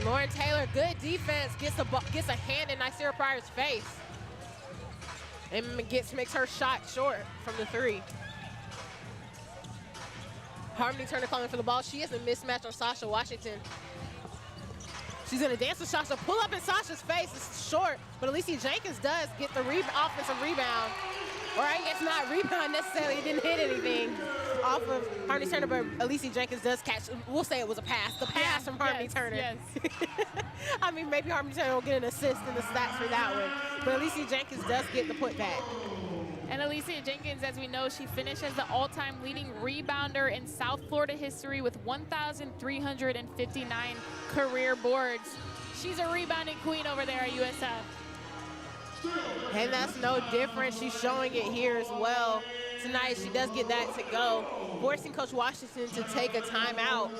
Lauren Taylor, good defense, gets a hand in Nicera Pryor's face, and makes her shot short from the three. Harmony Turner calling for the ball. She has a mismatch on Sasha Washington. She's gonna dance with Sasha, pull up in Sasha's face. It's short, but Alicia Jenkins does get the offensive rebound. Or I guess not rebound necessarily, it didn't hit anything off of Harmony Turner, but Alicia Jenkins does catch, we'll say it was a pass, the pass from Harmony Turner. Yes. I mean, maybe Harmony Turner will get an assist in the stats for that one, but Alicia Jenkins does get the putback. And Alicia Jenkins, as we know, she finished as the all-time leading rebounder in South Florida history with 1,359 career boards. She's a rebounding queen over there at USF. And that's no different. She's showing it here as well. Tonight, she does get that to go, forcing Coach Washington to take a timeout.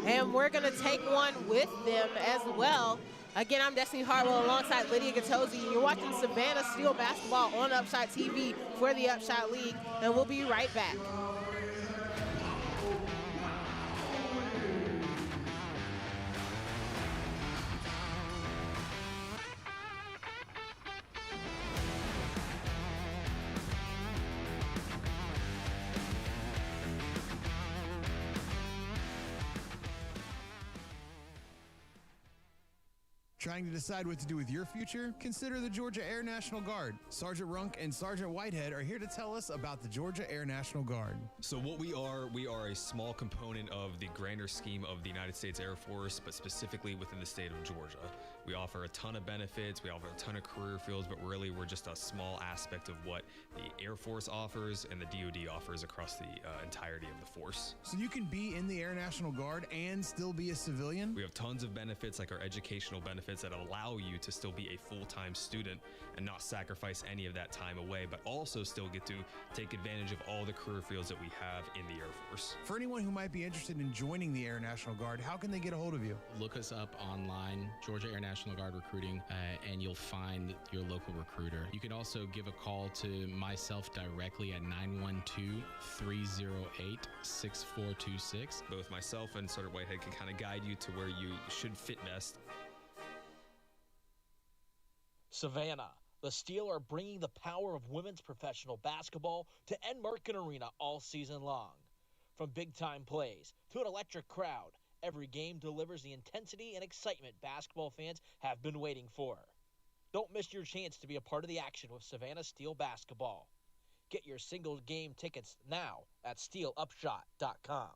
And we're going to take one with them as well. Again, I'm Destiny Hartwell alongside Lydia Gattosi. You're watching Savannah Steel basketball on UPSHOT TV for the UPSHOT League, and we'll be right back. Trying to decide what to do with your future? Consider the Georgia Air National Guard. Sergeant Runk and Sergeant Whitehead are here to tell us about the Georgia Air National Guard. So what we are a small component of the grander scheme of the United States Air Force, but specifically within the state of Georgia. We offer a ton of benefits, we offer a ton of career fields, but really we're just a small aspect of what the Air Force offers and the DoD offers across the entirety of the force. So you can be in the Air National Guard and still be a civilian? We have tons of benefits, like our educational benefits that allow you to still be a full-time student and not sacrifice any of that time away, but also still get to take advantage of all the career fields that we have in the Air Force. For anyone who might be interested in joining the Air National Guard, how can they get a hold of you? Look us up online, Georgia Air National Guard Recruiting, and you'll find your local recruiter. You can also give a call to myself directly at 912-308-6426. Both myself and Sergeant Whitehead can kind of guide you to where you should fit best. Savannah, the Steel are bringing the power of women's professional basketball to Enmarket Arena all season long. From big-time plays to an electric crowd, every game delivers the intensity and excitement basketball fans have been waiting for. Don't miss your chance to be a part of the action with Savannah Steel basketball. Get your single game tickets now at steelupshot.com.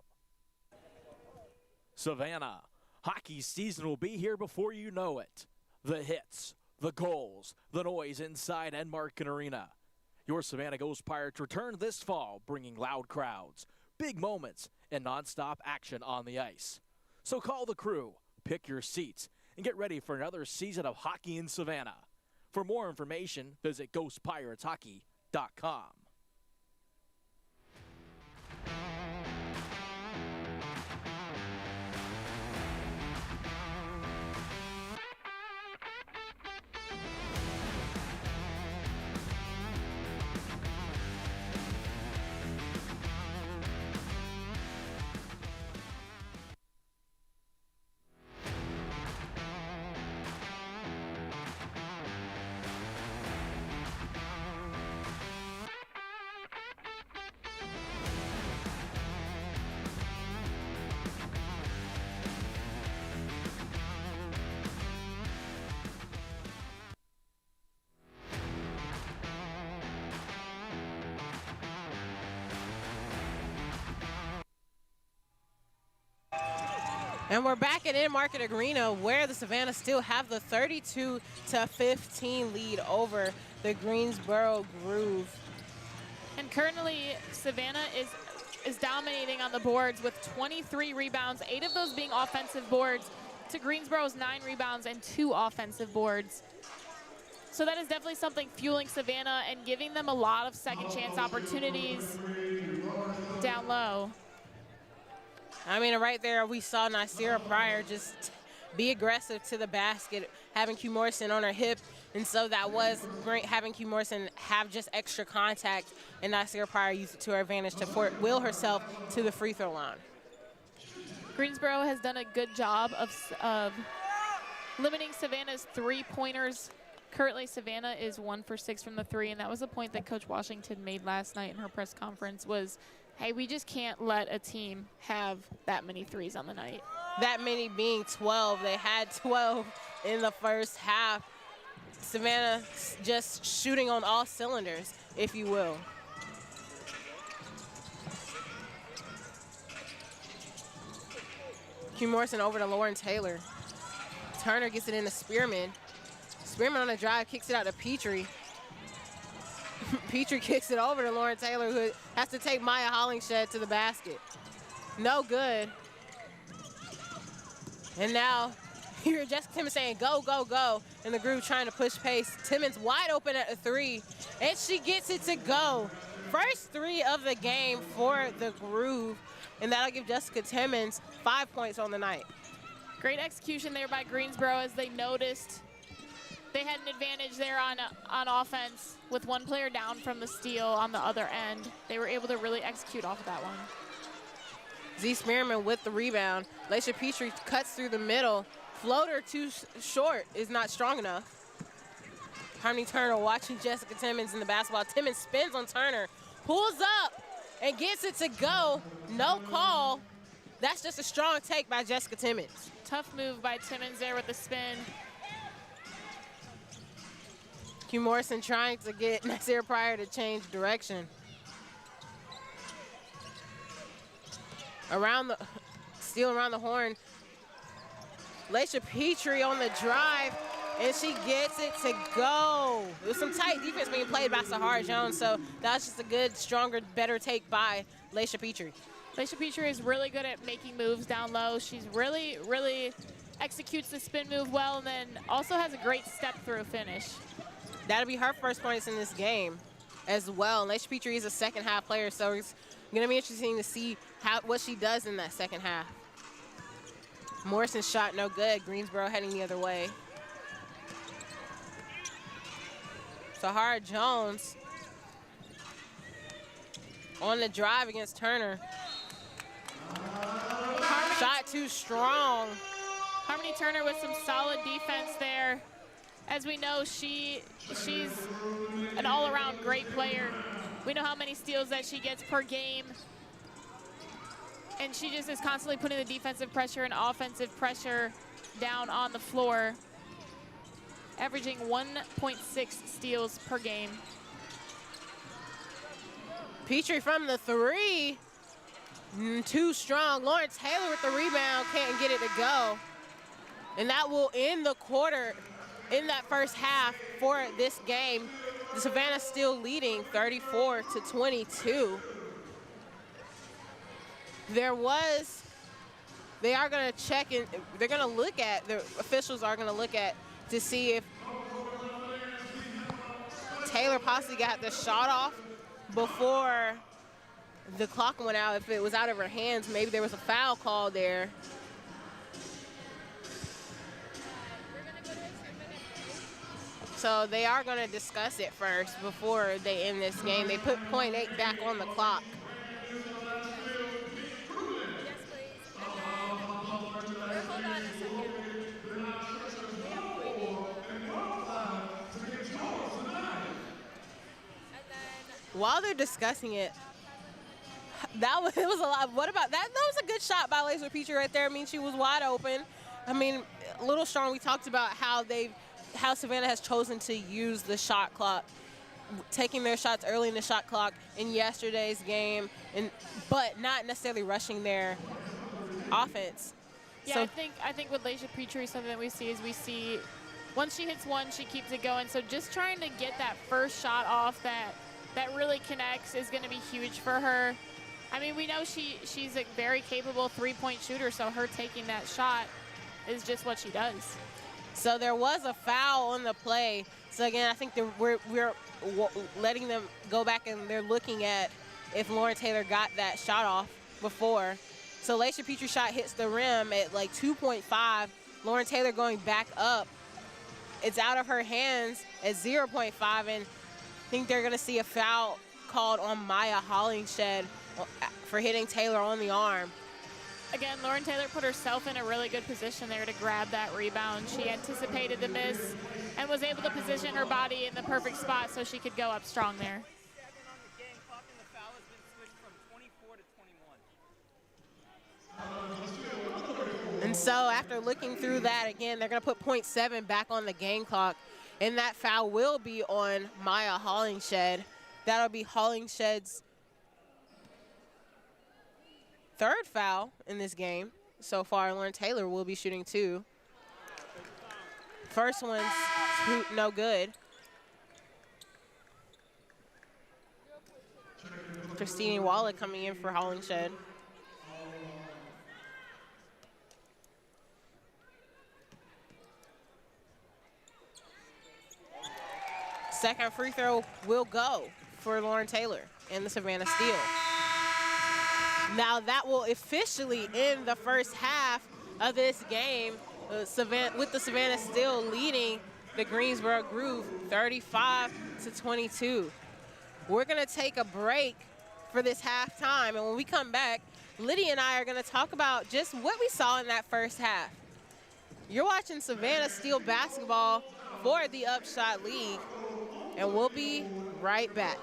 Savannah, hockey season will be here before you know it. The hits, the goals, the noise inside Enmarket Arena. Your Savannah Ghost Pirates return this fall, bringing loud crowds, big moments, and nonstop action on the ice. So call the crew, pick your seats, and get ready for another season of hockey in Savannah. For more information, visit ghostpirateshockey.com. And we're back at Enmarket Arena, where the Savannah Steel have the 32-15 lead over the Greensboro Groove. And currently, Savannah is dominating on the boards with 23 rebounds, 8 of those being offensive boards, to Greensboro's 9 rebounds and 2 offensive boards. So that is definitely something fueling Savannah and giving them a lot of second chance opportunities down low. I mean, right there, we saw Nasira Pryor just be aggressive to the basket, having Q Morrison on her hip. And so that was great, having Q Morrison have just extra contact, and Nasira Pryor used it to her advantage to will herself to the free throw line. Greensboro has done a good job of limiting Savannah's three-pointers. Currently, Savannah is 1 for 6 from the three, and that was a point that Coach Washington made last night in her press conference was, hey, we just can't let a team have that many threes on the night. That many being 12. They had 12 in the first half. Savannah just shooting on all cylinders, if you will. Q Morrison over to Lauren Taylor. Turner gets it into Spearman. Spearman on the drive, kicks it out to Petrie. Petrie kicks it over to Lauren Taylor, who has to take Maya Hollingshed to the basket. No good. And now you hear Jessica Timmons saying, go, go, go. And the Groove trying to push pace. Timmons wide open at the three, and she gets it to go. First three of the game for the Groove, and that'll give Jessica Timmons 5 points on the night. Great execution there by Greensboro as they noticed they had an advantage there on offense with one player down from the steal on the other end. They were able to really execute off of that one. Z Spearman with the rebound. Laisha Petrie cuts through the middle. Floater too short is not strong enough. Harmony Turner watching Jessica Timmons in the basketball. Timmons spins on Turner, pulls up and gets it to go. No call. That's just a strong take by Jessica Timmons. Tough move by Timmons there with the spin. Q Morrison trying to get Nasir Pryor to change direction. Steal around the horn. Laisha Petrie on the drive, and she gets it to go. It was some tight defense being played by Sahara Jones, so that's just a good, stronger, better take by Laisha Petrie. Laisha Petrie is really good at making moves down low. She's really, really executes the spin move well, and then also has a great step-through finish. That'll be her first points in this game as well. Laisha Petrie is a second-half player, so it's going to be interesting to see what she does in that second half. Morrison's shot no good. Greensboro heading the other way. Sahara Jones on the drive against Turner. Shot too strong. Harmony Turner with some solid defense there. As we know, she's an all-around great player. We know how many steals that she gets per game. And she just is constantly putting the defensive pressure and offensive pressure down on the floor, averaging 1.6 steals per game. Petrie from the three, too strong. Lauren Taylor with the rebound, can't get it to go. And that will end the quarter in that first half for this game. The Savannah Steel leading 34-22. They are going to check in, they're going to look at, the officials are going to look at to see if Taylor possibly got the shot off before the clock went out. If it was out of her hands, maybe there was a foul call there. So they are going to discuss it first before they end this game. They put .8 back on the clock. While they're discussing it, it was a lot. What about that? That was a good shot by Laisha Petrie right there. I mean, she was wide open. I mean, a little strong. We talked about how Savannah has chosen to use the shot clock, taking their shots early in the shot clock in yesterday's game, but not necessarily rushing their offense. Yeah, so I think with Laisha Petrie, something that we see once she hits one, she keeps it going. So just trying to get that first shot off that really connects is going to be huge for her. I mean, we know she's a very capable three-point shooter, so her taking that shot is just what she does. So there was a foul on the play. So again, I think we're letting them go back and they're looking at if Lauren Taylor got that shot off before. So Laisha Petrie's shot hits the rim at like 2.5. Lauren Taylor going back up. It's out of her hands at 0.5, and I think they're going to see a foul called on Maya Hollingshed for hitting Taylor on the arm. Again, Lauren Taylor put herself in a really good position there to grab that rebound. She anticipated the miss and was able to position her body in the perfect spot so she could go up strong there. And so after looking through that, again, they're going to put .7 back on the game clock, and that foul will be on Maya Hollingshed. That'll be Hollingshed's third foul in this game so far. Lauren Taylor will be shooting 2. First one's no good. Christine Waller coming in for Hollingshed. Second free throw will go for Lauren Taylor and the Savannah Steel. Now that will officially end the first half of this game, with the Savannah Steel leading the Greensboro Groove 35-22. We're gonna take a break for this halftime, and when we come back, Lydia and I are gonna talk about just what we saw in that first half. You're watching Savannah Steel basketball for the UPSHOT League, and we'll be right back.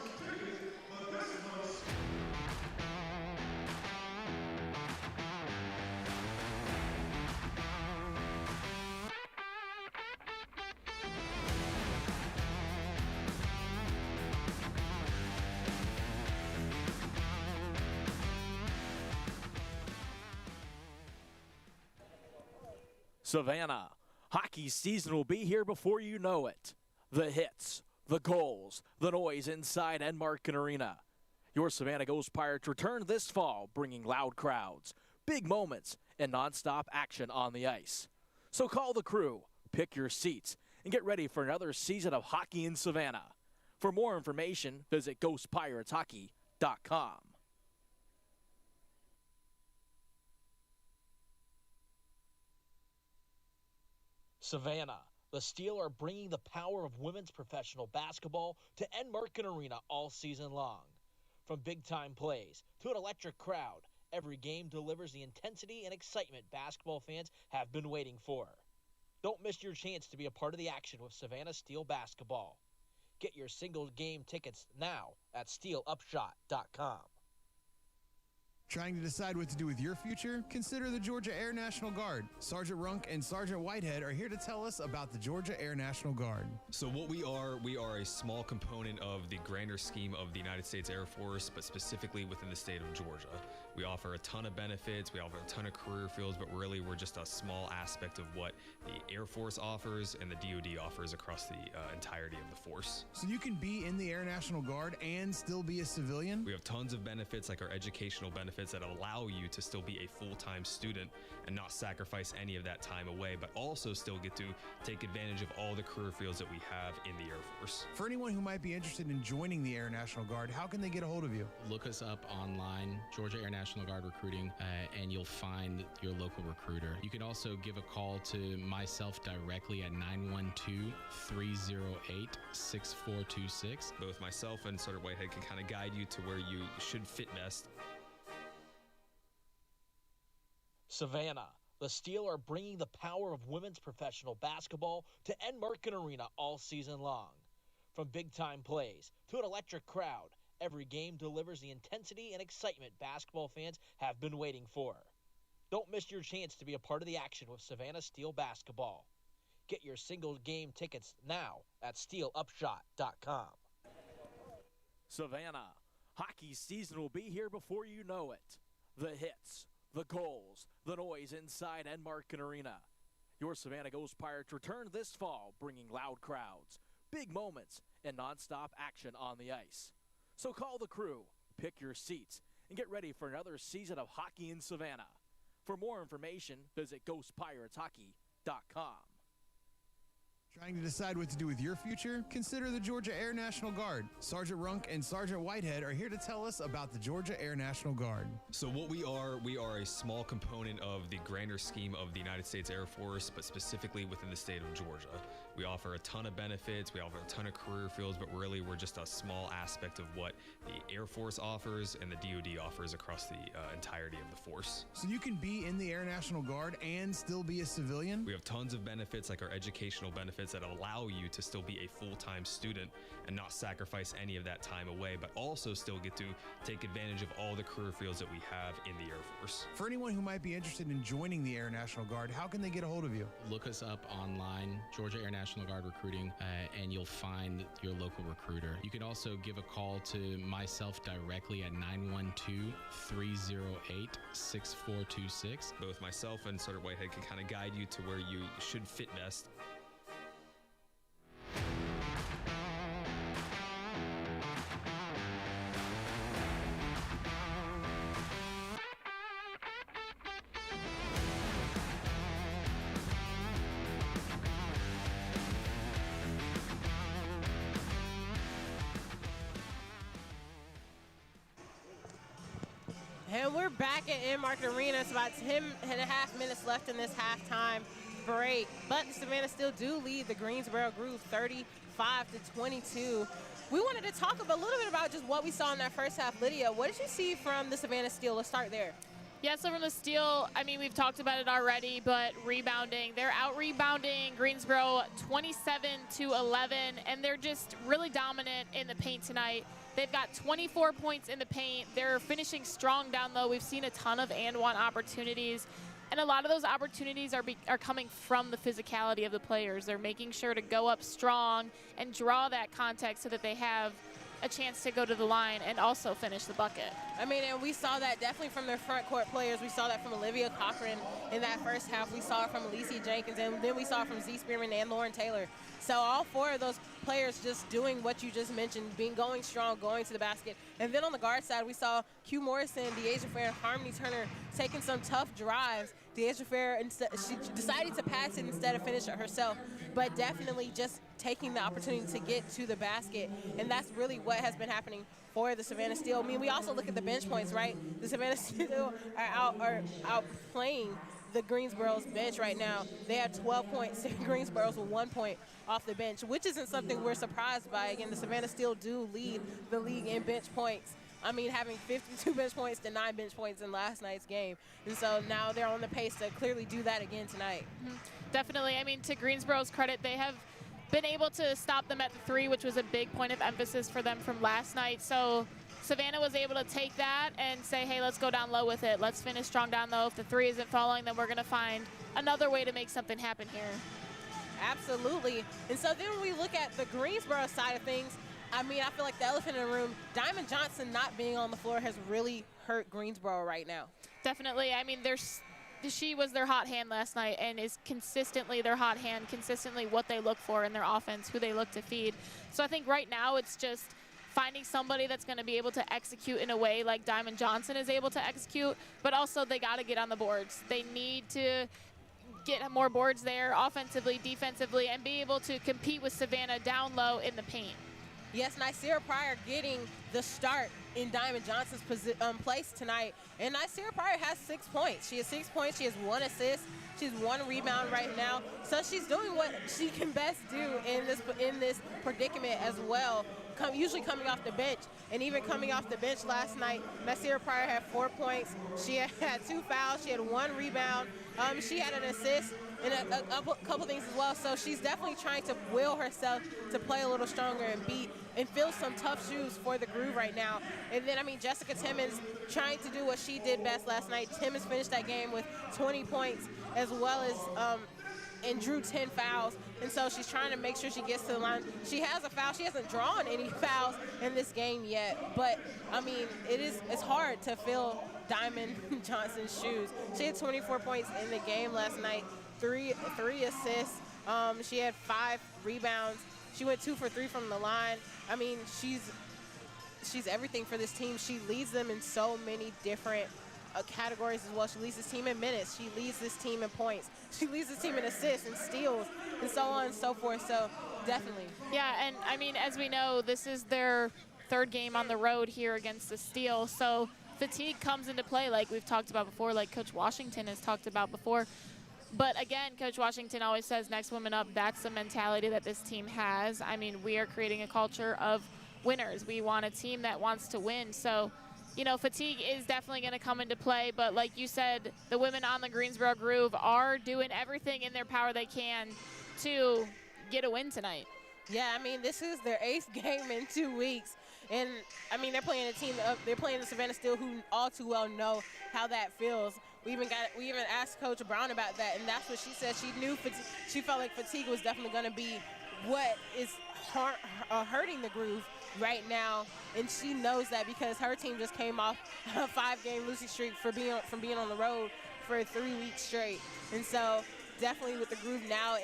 Savannah, hockey season will be here before you know it. The hits, the goals, the noise inside Enmarket Arena. Your Savannah Ghost Pirates return this fall, bringing loud crowds, big moments, and nonstop action on the ice. So call the crew, pick your seats, and get ready for another season of hockey in Savannah. For more information, visit ghostpirateshockey.com. Savannah, the Steel are bringing the power of women's professional basketball to Enmarket Arena all season long. From big-time plays to an electric crowd, every game delivers the intensity and excitement basketball fans have been waiting for. Don't miss your chance to be a part of the action with Savannah Steel basketball. Get your single game tickets now at steelupshot.com. Trying to decide what to do with your future? Consider the Georgia Air National Guard. Sergeant Runk and Sergeant Whitehead are here to tell us about the Georgia Air National Guard. So what we are a small component of the grander scheme of the United States Air Force, but specifically within the state of Georgia. We offer a ton of benefits, we offer a ton of career fields, but really we're just a small aspect of what the Air Force offers and the DoD offers across the entirety of the force. So you can be in the Air National Guard and still be a civilian? We have tons of benefits, like our educational benefits that allow you to still be a full-time student and not sacrifice any of that time away, but also still get to take advantage of all the career fields that we have in the Air Force. For anyone who might be interested in joining the Air National Guard, how can they get a hold of you? Look us up online, Georgia Air National Guard Recruiting, and you'll find your local recruiter. You can also give a call to myself directly at 912-308-6426. Both myself and Sergeant Whitehead can kind of guide you to where you should fit best. Savannah, the Steel are bringing the power of women's professional basketball to Enmarket Arena all season long. From big-time plays to an electric crowd, every game delivers the intensity and excitement basketball fans have been waiting for. Don't miss your chance to be a part of the action with Savannah Steel basketball. Get your single game tickets now at steelupshot.com. Savannah, hockey season will be here before you know it. The hits, the goals, the noise inside Enmarket Arena. Your Savannah Ghost Pirates return this fall, bringing loud crowds, big moments, and nonstop action on the ice. So call the crew, pick your seats, and get ready for another season of hockey in Savannah. For more information, visit ghostpirateshockey.com. Trying to decide what to do with your future? Consider the Georgia Air National Guard. Sergeant Runk and Sergeant Whitehead are here to tell us about the Georgia Air National Guard. So what we are a small component of the grander scheme of the United States Air Force, but specifically within the state of Georgia. We offer a ton of benefits, we offer a ton of career fields, but really we're just a small aspect of what the Air Force offers and the DoD offers across the entirety of the force. So you can be in the Air National Guard and still be a civilian? We have tons of benefits, like our educational benefits that allow you to still be a full-time student and not sacrifice any of that time away, but also still get to take advantage of all the career fields that we have in the Air Force. For anyone who might be interested in joining the Air National Guard, how can they get a hold of you? Look us up online, Georgia Air National Guard Recruiting, and you'll find your local recruiter. You can also give a call to myself directly at 912-308-6426. Both myself and Sergeant Whitehead can kind of guide you to where you should fit best. And we're back at Enmarket Arena. It's about 10.5 minutes left in this halftime break. But the Savannah Steel do lead the Greensboro Groove 35-22. We wanted to talk a little bit about just what we saw in that first half. Lydia, what did you see from the Savannah Steel? Let's start there. Yeah, so from the Steel, I mean, we've talked about it already, but rebounding. They're out-rebounding Greensboro 27-11, and they're just really dominant in the paint tonight. They've got 24 points in the paint. They're finishing strong down low. We've seen a ton of and-one opportunities, and a lot of those opportunities are coming from the physicality of the players. They're making sure to go up strong and draw that contact so that they have a chance to go to the line and also finish the bucket. I mean, and we saw that definitely from their front court players. We saw that from Olivia Cochran in that first half. We saw it from Alicia Jenkins, and then we saw it from Z Spearman and Lauren Taylor. So all four of those players just doing what you just mentioned, going strong, going to the basket. And then on the guard side, we saw Q Morrison, Deasia Fair, and Harmony Turner taking some tough drives. Deasia Fair, she decided to pass it instead of finish it herself, but definitely just taking the opportunity to get to the basket. And that's really what has been happening for the Savannah Steel. I mean, we also look at the bench points, right? The Savannah Steel are outplaying the Greensboro's bench right now. They have 12 points. Greensboro's with 1 point off the bench, which isn't something we're surprised by. Again, the Savannah Steel do lead the league in bench points. I mean, having 52 bench points to 9 bench points in last night's game. And so now they're on the pace to clearly do that again tonight. Definitely. I mean, to Greensboro's credit, they have been able to stop them at the 3, which was a big point of emphasis for them from last night. So Savannah was able to take that and say, hey, let's go down low with it. Let's finish strong down low. If the 3 isn't falling, then we're going to find another way to make something happen here. Absolutely. And so then when we look at the Greensboro side of things, I mean, I feel like the elephant in the room, Diamond Johnson not being on the floor has really hurt Greensboro right now. Definitely. I mean, she was their hot hand last night and is consistently their hot hand, consistently what they look for in their offense, who they look to feed. So I think right now it's just finding somebody that's going to be able to execute in a way like Diamond Johnson is able to execute, but also they got to get on the boards. They need to get more boards there offensively, defensively, and be able to compete with Savannah down low in the paint. Yes, Nicera Pryor getting the start in Diamond Johnson's place tonight. And Nicera Pryor has 6 points. She has 6 points. She has 1 assist. She has 1 rebound right now. So she's doing what she can best do in this predicament as well. Usually coming off the bench, and even coming off the bench last night, Nicera Pryor had 4 points. She had 2 fouls. She had 1 rebound. She had an assist and a couple things as well. So she's definitely trying to will herself to play a little stronger and fill some tough shoes for the Groove right now. And then, I mean, Jessica Timmons trying to do what she did best last night. Timmons finished that game with 20 points as well as and drew 10 fouls. And so she's trying to make sure she gets to the line. She has a foul. She hasn't drawn any fouls in this game yet. But, I mean, it's hard to fill Diamond Johnson's shoes. She had 24 points in the game last night, 3 assists. She had 5 rebounds. She went 2 for 3 from the line. I mean, she's everything for this team. She leads them in so many different categories as well. She leads this team in minutes. She leads this team in points. She leads this team in assists and steals and so on and so forth. So definitely. Yeah, and I mean, as we know, this is their 3rd game on the road here against the Steel. So fatigue comes into play, like we've talked about before, like Coach Washington has talked about before. But again, Coach Washington always says next woman up. That's the mentality that this team has. I mean, we are creating a culture of winners. We want a team that wants to win. So, you know, fatigue is definitely going to come into play. But like you said, the women on the Greensboro Groove are doing everything in their power they can to get a win tonight. Yeah, I mean, this is their 8th game in 2 weeks. And, I mean, they're playing a team, they're playing the Savannah Steel, who all too well know how that feels. We even asked Coach Brown about that, and that's what she said. She knew she felt like fatigue was definitely going to be what is hurting the Groove right now, and she knows that because her team just came off a 5-game losing streak from being on the road for 3 weeks straight. And so definitely with the Groove now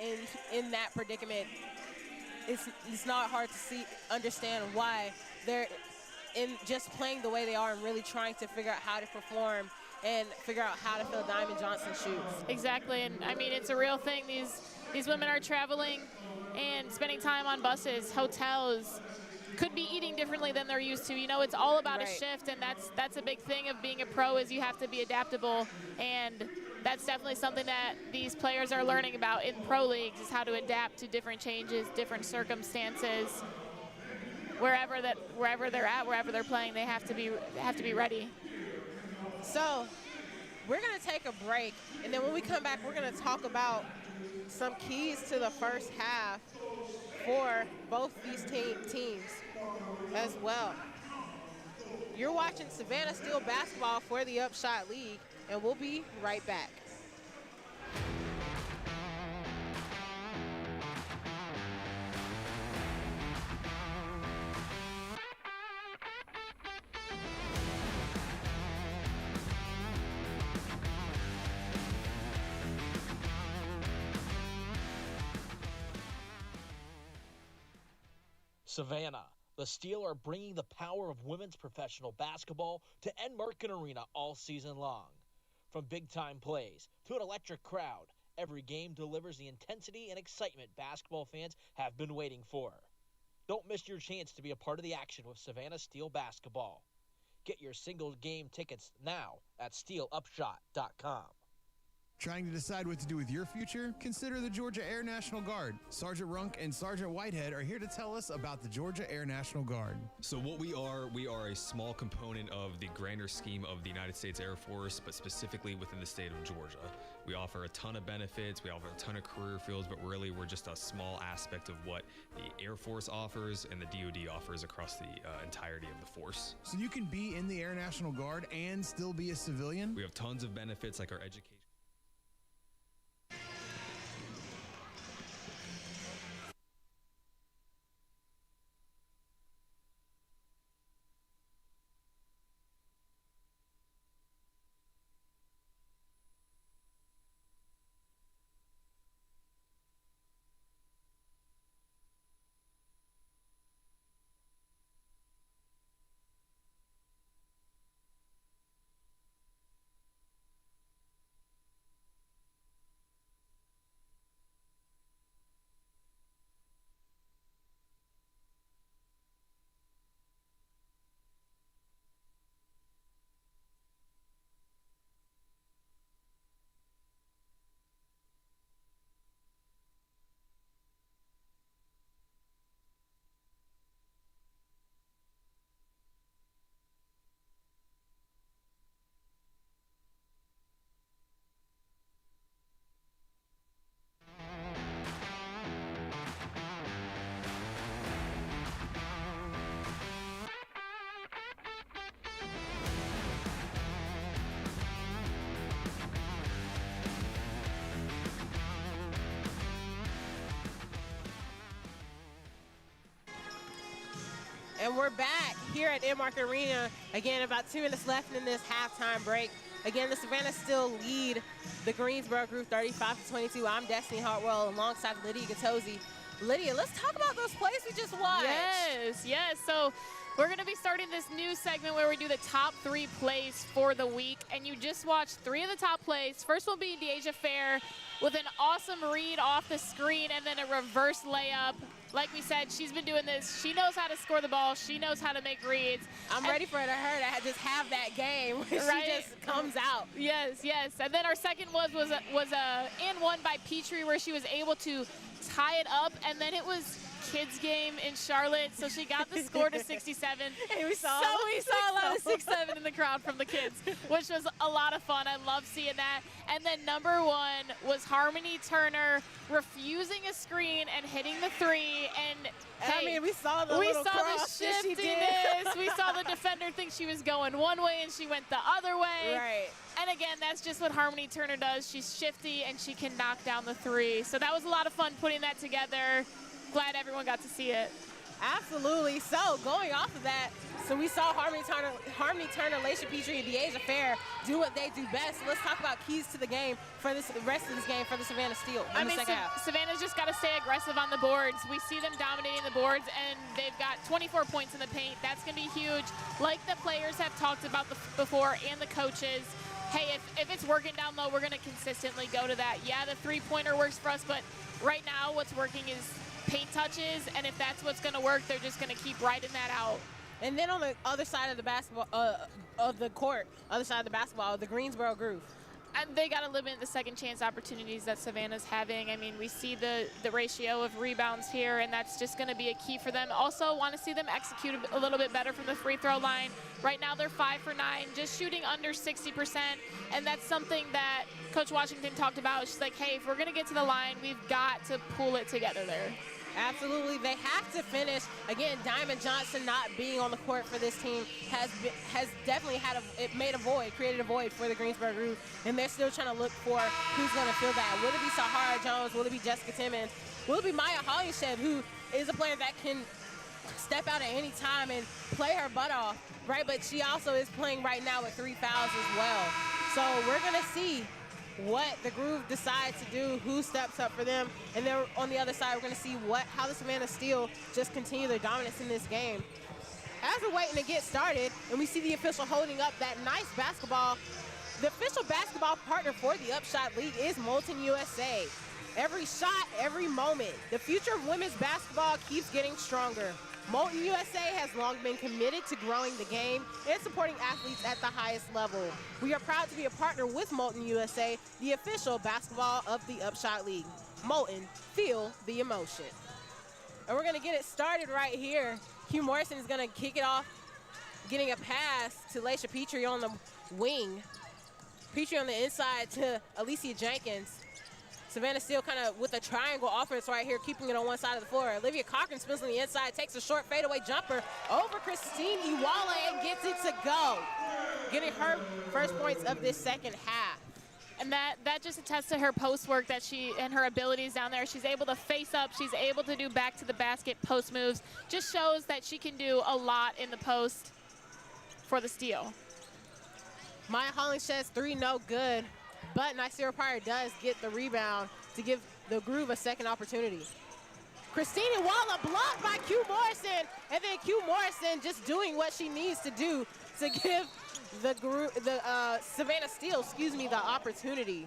in that predicament, it's not hard to understand why they're just playing the way they are and really trying to figure out how to perform and figure out how to fill Diamond Johnson's shoes. Exactly, and I mean, it's a real thing. These women are traveling and spending time on buses, hotels, could be eating differently than they're used to. You know, it's all about a shift, and that's a big thing of being a pro is you have to be adaptable, and that's definitely something that these players are learning about in pro leagues is how to adapt to different changes, different circumstances. Wherever they're at, wherever they're playing, they have to be ready. So we're going to take a break, and then when we come back, we're going to talk about some keys to the first half for both these teams as well. You're watching Savannah Steel basketball for the UPSHOT League, and we'll be right back. Savannah, the Steel are bringing the power of women's professional basketball to Enmarket Arena all season long. From big-time plays to an electric crowd, every game delivers the intensity and excitement basketball fans have been waiting for. Don't miss your chance to be a part of the action with Savannah Steel basketball. Get your single game tickets now at steelupshot.com. Trying to decide what to do with your future? Consider the Georgia Air National Guard. Sergeant Runk and Sergeant Whitehead are here to tell us about the Georgia Air National Guard. So what we are a small component of the grander scheme of the United States Air Force, but specifically within the state of Georgia. We offer a ton of benefits, we offer a ton of career fields, but really we're just a small aspect of what the Air Force offers and the DoD offers across the entirety of the force. So you can be in the Air National Guard and still be a civilian? We have tons of benefits like our education. And we're back here at Enmarket Arena. Again, about 2 minutes left in this halftime break. Again, the Savannah Steel lead the Greensboro Groove 35-22. I'm Destiny Hartwell alongside Lydia Gattosi. Lydia, let's talk about those plays we just watched. Yes. So we're going to be starting this new segment where we do the top 3 plays for the week. And you just watched 3 of the top plays. First will be Deja Fair with an awesome read off the screen and then a reverse layup. Like we said, she's been doing this. She knows how to score the ball. She knows how to make reads. I'm ready for her to just have that game where right? She just comes out. Yes. And then our second was a and one by Petrie where she was able to tie it up, and then it was kids game in Charlotte, so she got the score to 67. And we saw a lot of 6-7 in the crowd from the kids, which was a lot of fun. I love seeing that. And then number 1 was Harmony Turner refusing a screen and hitting the 3. And hey, I mean, we saw the shiftiness. We saw the defender think she was going one way and she went the other way. Right. And again, that's just what Harmony Turner does. She's shifty and she can knock down the 3. So that was a lot of fun putting that together. Glad everyone got to see it. Absolutely. So going off of that, so we saw Harmony Turner, Laisha Petrie, and Deja Fair do what they do best. So let's talk about keys to the game for the rest of this game for the Savannah Steel in the second half. Savannah's just got to stay aggressive on the boards. We see them dominating the boards, and they've got 24 points in the paint. That's going to be huge. Like the players have talked about before and the coaches, hey, if it's working down low, we're going to consistently go to that. Yeah, the three-pointer works for us, but right now what's working is paint touches, and if that's what's going to work, they're just going to keep riding that out. And then on the other side of the basketball, of the court, the Greensboro Groove. And they got to limit the second chance opportunities that Savannah's having. I mean, we see the ratio of rebounds here, and that's just going to be a key for them. Also want to see them execute a little bit better from the free throw line. Right now they're 5 for 9, just shooting under 60%, and that's something that Coach Washington talked about. She's like, hey, if we're going to get to the line, we've got to pull it together there. Absolutely, they have to finish. Again, Diamond Johnson not being on the court for this team has definitely created a void for the Greensboro Groove, and they're still trying to look for who's going to fill that. Will it be Sahara Jones? Will it be Jessica Timmons? Will it be Maya Hollingshed, who is a player that can step out at any time and play her butt off, right? But she also is playing right now with 3 fouls as well. So we're going to see what the Groove decides to do, who steps up for them, and then on the other side, we're going to see how the Savannah Steel just continue their dominance in this game. As we're waiting to get started, and we see the official holding up that nice basketball, the official basketball partner for the UPSHOT League is Molten USA. Every shot, every moment, the future of women's basketball keeps getting stronger. Molten USA has long been committed to growing the game and supporting athletes at the highest level. We are proud to be a partner with Molten USA, the official basketball of the UPSHOT League. Molten, feel the emotion. And we're going to get it started right here. Hugh Morrison is going to kick it off, getting a pass to Laisha Petrie on the wing. Petrie on the inside to Alicia Jenkins. Savannah Steel kind of with a triangle offense right here, keeping it on one side of the floor. Olivia Cochran spins on the inside, takes a short fadeaway jumper over Christine Iwala and gets it to go. Getting her first points of this second half. And that just attests to her post work that and her abilities down there. She's able to face up. She's able to do back to the basket post moves. Just shows that she can do a lot in the post for the Steel. Maya Hollingshed's three no good, but Nicera Pryor does get the rebound to give the Groove a second opportunity. Christina Walla blocked by Q Morrison, and then Q Morrison just doing what she needs to do to give the Savannah Steel, the opportunity.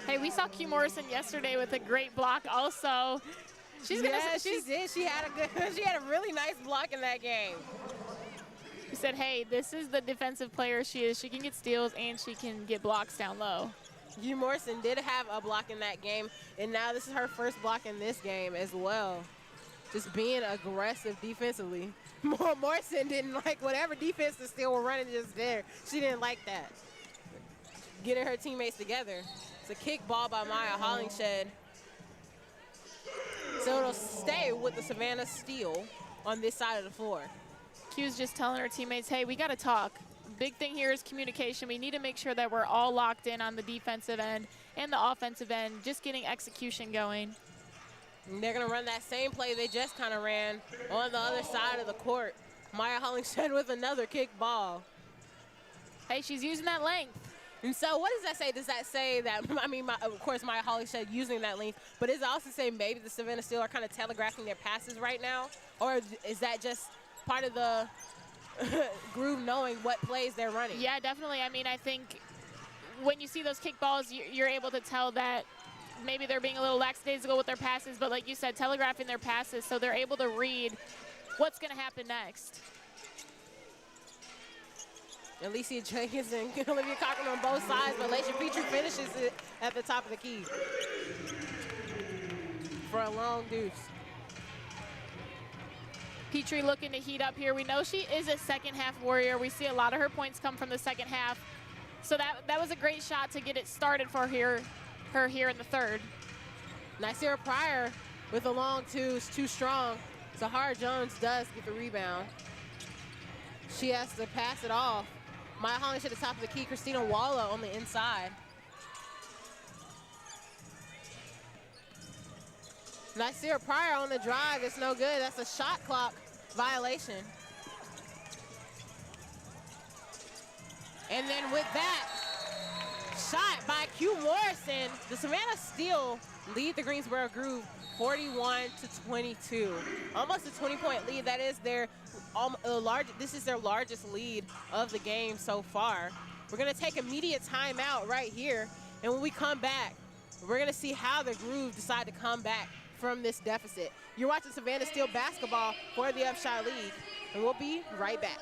Hey, we saw Q Morrison yesterday with a great block also. She did. She had a really nice block in that game. We said, hey, this is the defensive player she is. She can get steals and she can get blocks down low. Q Morrison did have a block in that game, and now this is her first block in this game as well. Just being aggressive defensively. Morrison didn't like whatever defense the Steel were running just there. She didn't like that. Getting her teammates together. It's a kick ball by Maya Hollingshed. So it'll stay with the Savannah Steel on this side of the floor. Q's just telling her teammates, hey, we got to talk. Big thing here is communication. We need to make sure that we're all locked in on the defensive end and the offensive end, just getting execution going. And they're going to run that same play they just kind of ran on the other side of the court. Maya Hollingshed with another kick ball. Hey, she's using that length. And so what does that say? Does that say that, of course, Maya Hollingshed using that length, but does it also say maybe the Savannah Steel are kind of telegraphing their passes right now? Or is that just part of the Groove knowing what plays they're running? Yeah, definitely. I think when you see those kick balls, you're able to tell that maybe they're being a little lackadaisical with their passes, but like you said, telegraphing their passes so they're able to read what's going to happen next. Alicia Jenkins and Olivia Cochran on both sides, but Laisha Petrie finishes it at the top of the key for a long deuce. Petrie looking to heat up here. We know she is a second half warrior. We see a lot of her points come from the second half. So that was a great shot to get it started for her here in the third. Nicera Pryor with a long two is too strong. Zahara Jones does get the rebound. She has to pass it off. Maya Hollingshed at the top of the key. Christina Walla on the inside. Nicera Pryor on the drive. It's no good. That's a shot clock violation. And then with that shot by Q Morrison, the Savannah Steel lead the Greensboro Groove 41-22. Almost a 20-point lead. That is their this is their largest lead of the game so far. We're going to take immediate timeout right here, and when we come back, we're going to see how the Groove decide to come back from this deficit. You're watching Savannah Steel basketball for the UPSHOT League, and we'll be right back.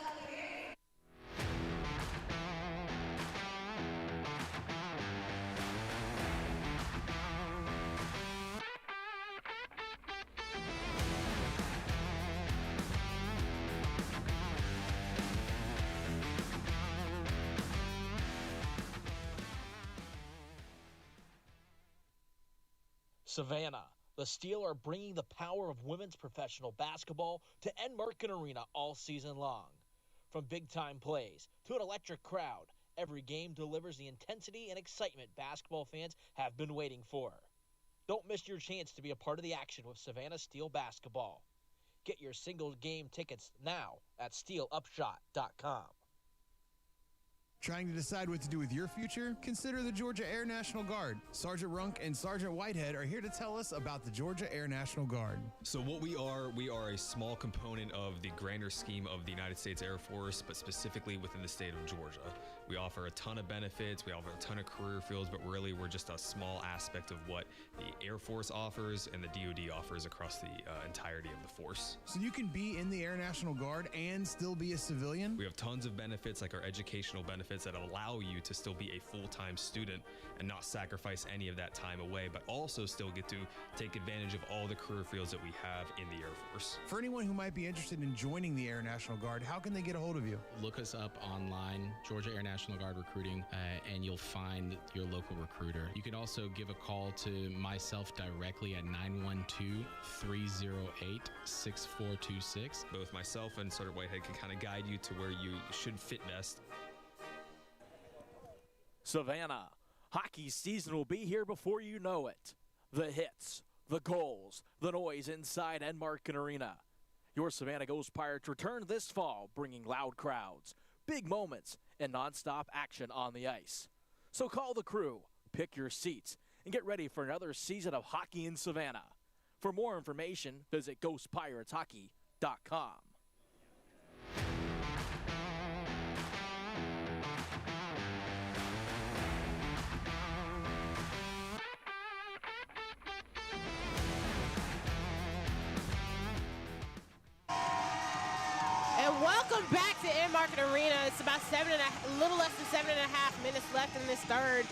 Savannah, the Steel are bringing the power of women's professional basketball to Enmarket Arena all season long. From big-time plays to an electric crowd, every game delivers the intensity and excitement basketball fans have been waiting for. Don't miss your chance to be a part of the action with Savannah Steel basketball. Get your single game tickets now at steelupshot.com. Trying to decide what to do with your future? Consider the Georgia Air National Guard. Sergeant Runk and Sergeant Whitehead are here to tell us about the Georgia Air National Guard. So what we are a small component of the grander scheme of the United States Air Force, but specifically within the state of Georgia. We offer a ton of benefits, we offer a ton of career fields, but really we're just a small aspect of what the Air Force offers and the DoD offers across the entirety of the force. So you can be in the Air National Guard and still be a civilian? We have tons of benefits, like our educational benefits that allow you to still be a full-time student and not sacrifice any of that time away, but also still get to take advantage of all the career fields that we have in the Air Force. For anyone who might be interested in joining the Air National Guard, how can they get a hold of you? Look us up online, Georgia Air National Guard Recruiting, and you'll find your local recruiter. You can also give a call to myself directly at 912-308-6426. Both myself and Sergeant Whitehead can kind of guide you to where you should fit best. Savannah, hockey season will be here before you know it. The hits, the goals, the noise inside Enmarket Arena. Your Savannah Ghost Pirates return this fall, bringing loud crowds, big moments, and nonstop action on the ice. So call the crew, pick your seats, and get ready for another season of hockey in Savannah. For more information, visit ghostpirateshockey.com. And welcome back to Enmarket Arena. It's about a little less than 7.5 minutes left in this third.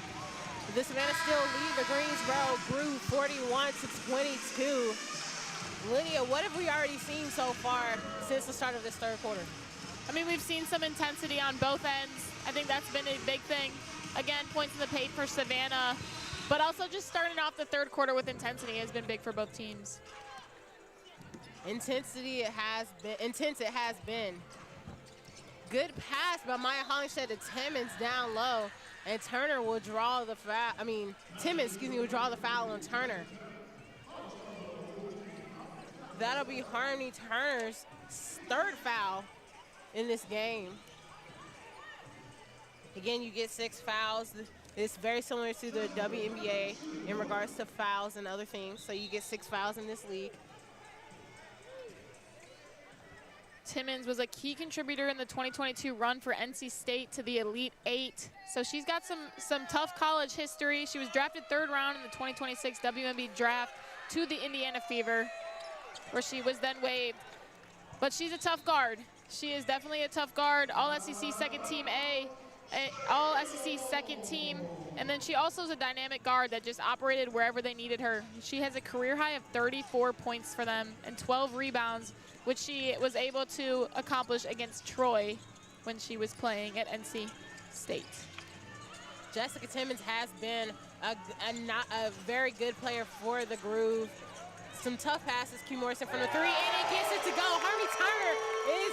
The Savannah Steel lead the Greensboro Groove 41-22. Lydia, what have we already seen so far since the start of this third quarter? I mean, we've seen some intensity on both ends. I think that's been a big thing. Again, points in the paint for Savannah, but also just starting off the third quarter with intensity has been big for both teams. Intense it has been. Good pass by Maya Hollingshed to Timmons down low, and Turner will draw the foul. Timmons, will draw the foul on Turner. That'll be Harmony Turner's third foul in this game. Again, you get 6 fouls. It's very similar to the WNBA in regards to fouls and other things. So you get 6 fouls in this league. Timmons was a key contributor in the 2022 run for NC State to the Elite 8. So she's got some tough college history. She was drafted 3rd round in the 2026 WNBA draft to the Indiana Fever, where she was then waived. But she's a tough guard. She is definitely a tough guard. All SEC second team all SEC second team. And then she also is a dynamic guard that just operated wherever they needed her. She has a career high of 34 points for them and 12 rebounds, which she was able to accomplish against Troy when she was playing at NC State. Jessica Timmons has been a very good player for the Groove. Some tough passes, Q Morrison from the 3, and it gets it to go. Harmony Turner is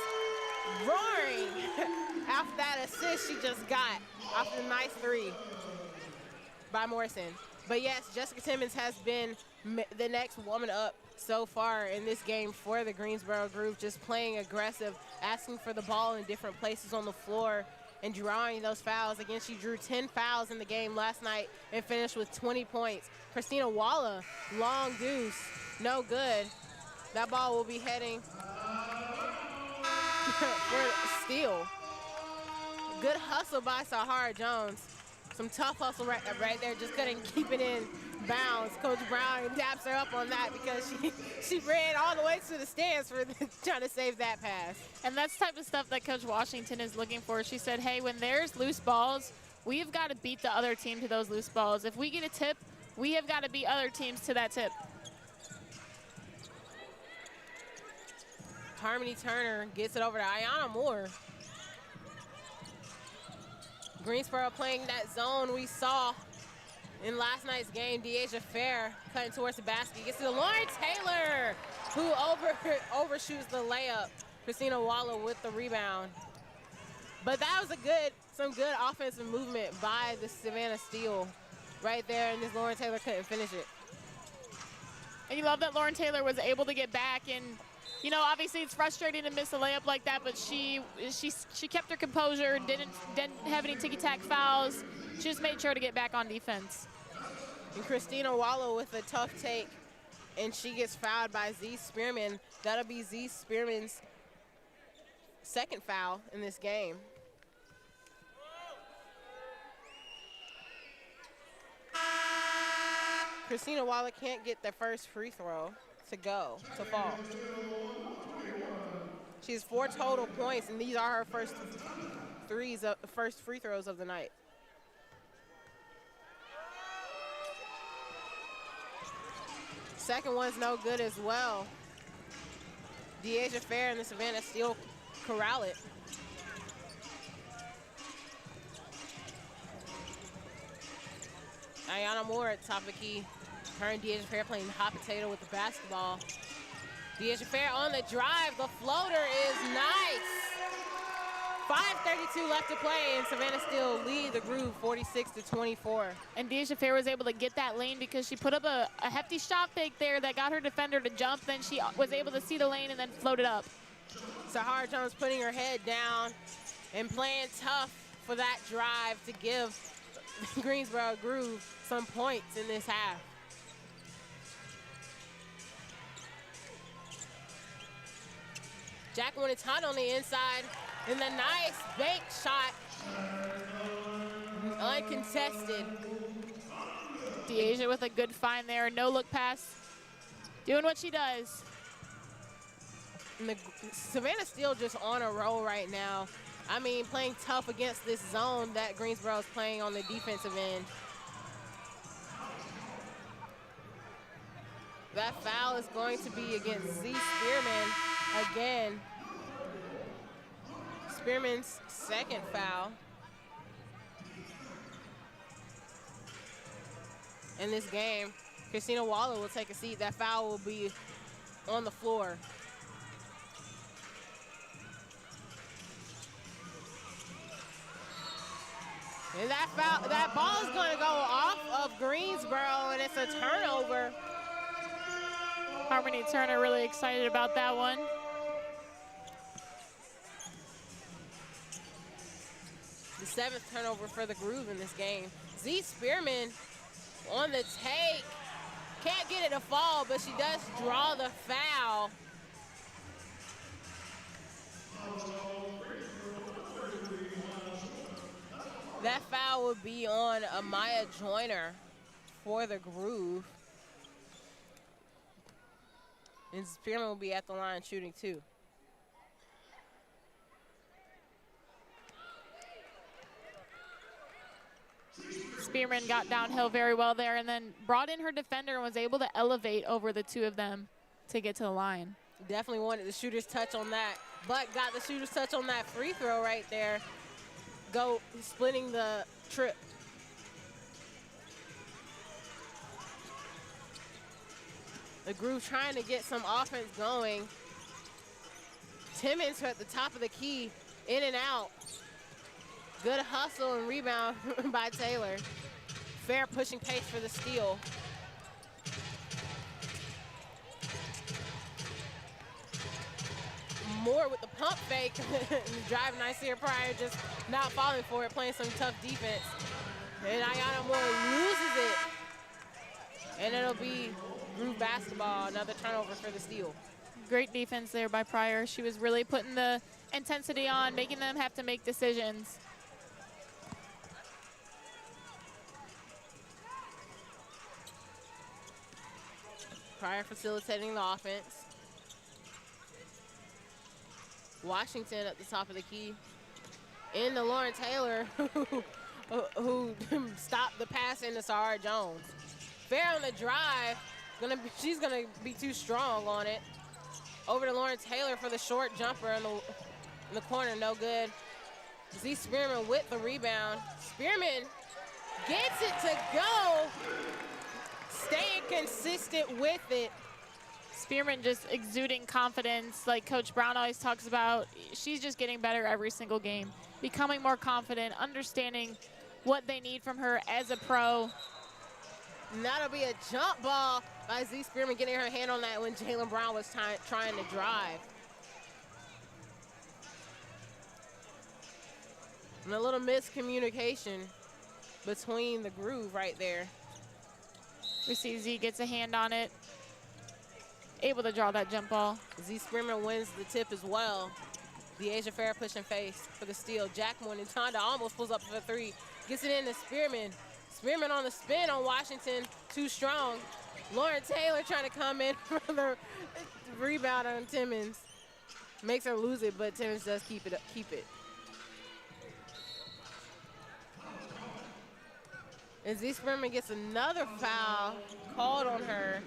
roaring after that assist she just got off the nice 3 by Morrison. But yes, Jessica Timmons has been the next woman up so far in this game for the Greensboro Groove, just playing aggressive, asking for the ball in different places on the floor and drawing those fouls. Again, she drew 10 fouls in the game last night and finished with 20 points. Christina Walla, long deuce, no good. That ball will be heading for Steel. Good hustle by Sahara Jones. Some tough hustle right there, just couldn't keep it in bounds. Coach Brown daps her up on that because she ran all the way to the stands for trying to save that pass. And that's the type of stuff that Coach Washington is looking for. She said, hey, when there's loose balls, we've got to beat the other team to those loose balls. If we get a tip, we have got to beat other teams to that tip. Harmony Turner gets it over to Ayanna Moore. Greensboro playing that zone we saw in last night's game. Deasia Fair cutting towards the basket. Gets to Lauren Taylor, who overshoots the layup. Christina Waller with the rebound. But that was some good offensive movement by the Savannah Steel right there, and this Lauren Taylor couldn't finish it. And you love that Lauren Taylor was able to get back and You know, obviously it's frustrating to miss a layup like that, but she kept her composure, didn't have any ticky-tack fouls. She just made sure to get back on defense. And Christina Wallow with a tough take, and she gets fouled by Z Spearman. That'll be Z Spearman's second foul in this game. Christina Wallow can't get the first free throw to fall. She has 4 total points, and these are her first free throws of the night. Second one's no good as well. Deasia Fair and the Savannah Steel corral it. Ayana Moore at the top of the key. Her and Deasia Fair playing hot potato with the basketball. Deasia Fair on the drive. The floater is nice. 5:32 left to play, and Savannah Steel lead the Groove 46-24. And Deasia Fair was able to get that lane because she put up a hefty shot fake there that got her defender to jump. Then she was able to see the lane and then float it up. Sahara Jones putting her head down and playing tough for that drive to give Greensboro Groove some points in this half. Jack Winatano on the inside, and the nice bank shot, uncontested. Deasia with a good find there, no look pass, doing what she does. And the Savannah Steel just on a roll right now. I mean, playing tough against this zone that Greensboro is playing on the defensive end. That foul is going to be against Z Spearman again. Spearman's second foul. In this game, Christina Waller will take a seat. That foul will be on the floor. And that ball is going to go off of Greensboro, and it's a turnover. Harmony Turner really excited about that one. The 7th turnover for the Groove in this game. Z Spearman on the take. Can't get it to fall, but she does draw the foul. That foul would be on Amaya Joyner for the Groove. And Spearman will be at the line shooting too. Spearman got downhill very well there and then brought in her defender and was able to elevate over the two of them to get to the line. Definitely wanted the shooter's touch on that, but got the shooter's touch on that free throw right there. Go splitting the trip. The Groove trying to get some offense going. Timmons at the top of the key, in and out. Good hustle and rebound by Taylor. Fair pushing pace for the steal. Moore with the pump fake. Drive nice here prior, just not falling for it, playing some tough defense. And Ayana Moore loses it. And it'll be Groove basketball, another turnover for the Steel. Great defense there by Pryor. She was really putting the intensity on, making them have to make decisions. Pryor facilitating the offense. Washington at the top of the key. In to Lauren Taylor, who stopped the pass into Sahara Jones. Fair on the drive. She's gonna be too strong on it. Over to Lauren Taylor for the short jumper in the corner, no good. Z Spearman with the rebound. Spearman gets it to go. Staying consistent with it. Spearman just exuding confidence like Coach Brown always talks about. She's just getting better every single game, becoming more confident, understanding what they need from her as a pro. And that'll be a jump ball by Z Spearman getting her hand on that when Jalen Brown was trying to drive. And a little miscommunication between the Groove right there. We see Z gets a hand on it. Able to draw that jump ball. Z Spearman wins the tip as well. The Asia Fair push and face for the steal. Jack Monintonda almost pulls up for the three. Gets it in to Spearman. Spearman on the spin on Washington, too strong. Lauren Taylor trying to come in for the rebound on Timmons. Makes her lose it, but Timmons does keep it. And Z Spearman gets another foul called on her.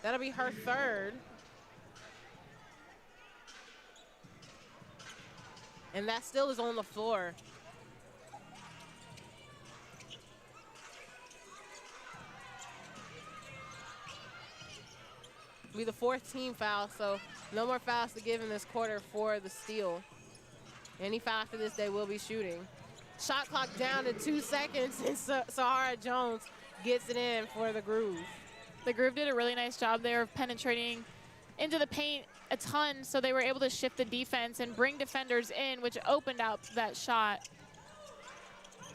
That'll be her third. And that still is on the floor. Be the fourth team foul, so no more fouls to give in this quarter for the steal. Any foul after this, they will be shooting. Shot clock down to 2 seconds, and Sahara Jones gets it in for the Groove. The Groove did a really nice job there of penetrating into the paint a ton, so they were able to shift the defense and bring defenders in, which opened up that shot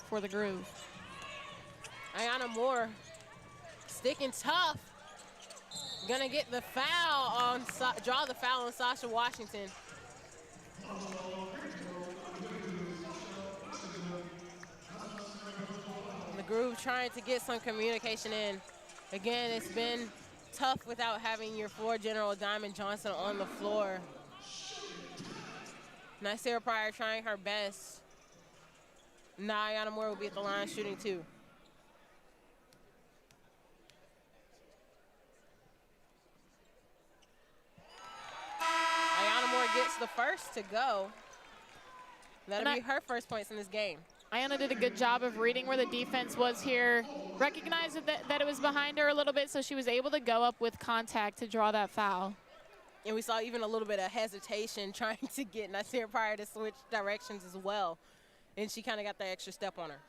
for the Groove. Ayana Moore sticking tough. Gonna get the foul on, draw the foul on Sasha Washington. The Groove trying to get some communication in. Again, it's been tough without having your floor general Diamond Johnson on the floor. Nicera Pryor trying her best. Now Ayana Moore will be at the line shooting too. Ayana Moore gets the first to go. That'll be her first points in this game. Ayana did a good job of reading where the defense was here, recognized that it was behind her a little bit, so she was able to go up with contact to draw that foul. And we saw even a little bit of hesitation trying to get Nicera Pryor to switch directions as well. And she kind of got that extra step on her.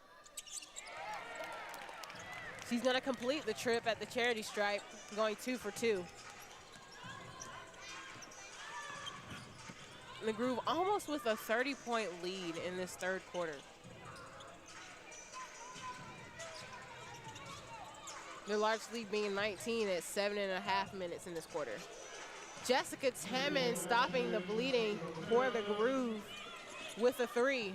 She's going to complete the trip at the charity stripe, going 2 for 2. The Groove almost with a 30-point lead in this third quarter. Their largest lead being 19 at 7.5 minutes in this quarter. Jessica Timmons stopping the bleeding for the Groove with a 3.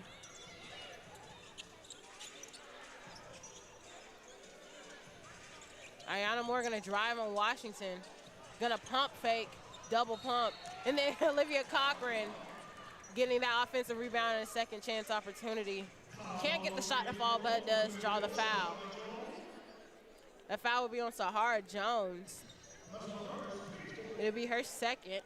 Ayana Moore gonna drive on Washington. Gonna pump fake, double pump. And then Olivia Cochran getting that offensive rebound and a second chance opportunity. Can't get the shot to fall, but does draw the foul. That foul will be on Sahara Jones. It'll be her second.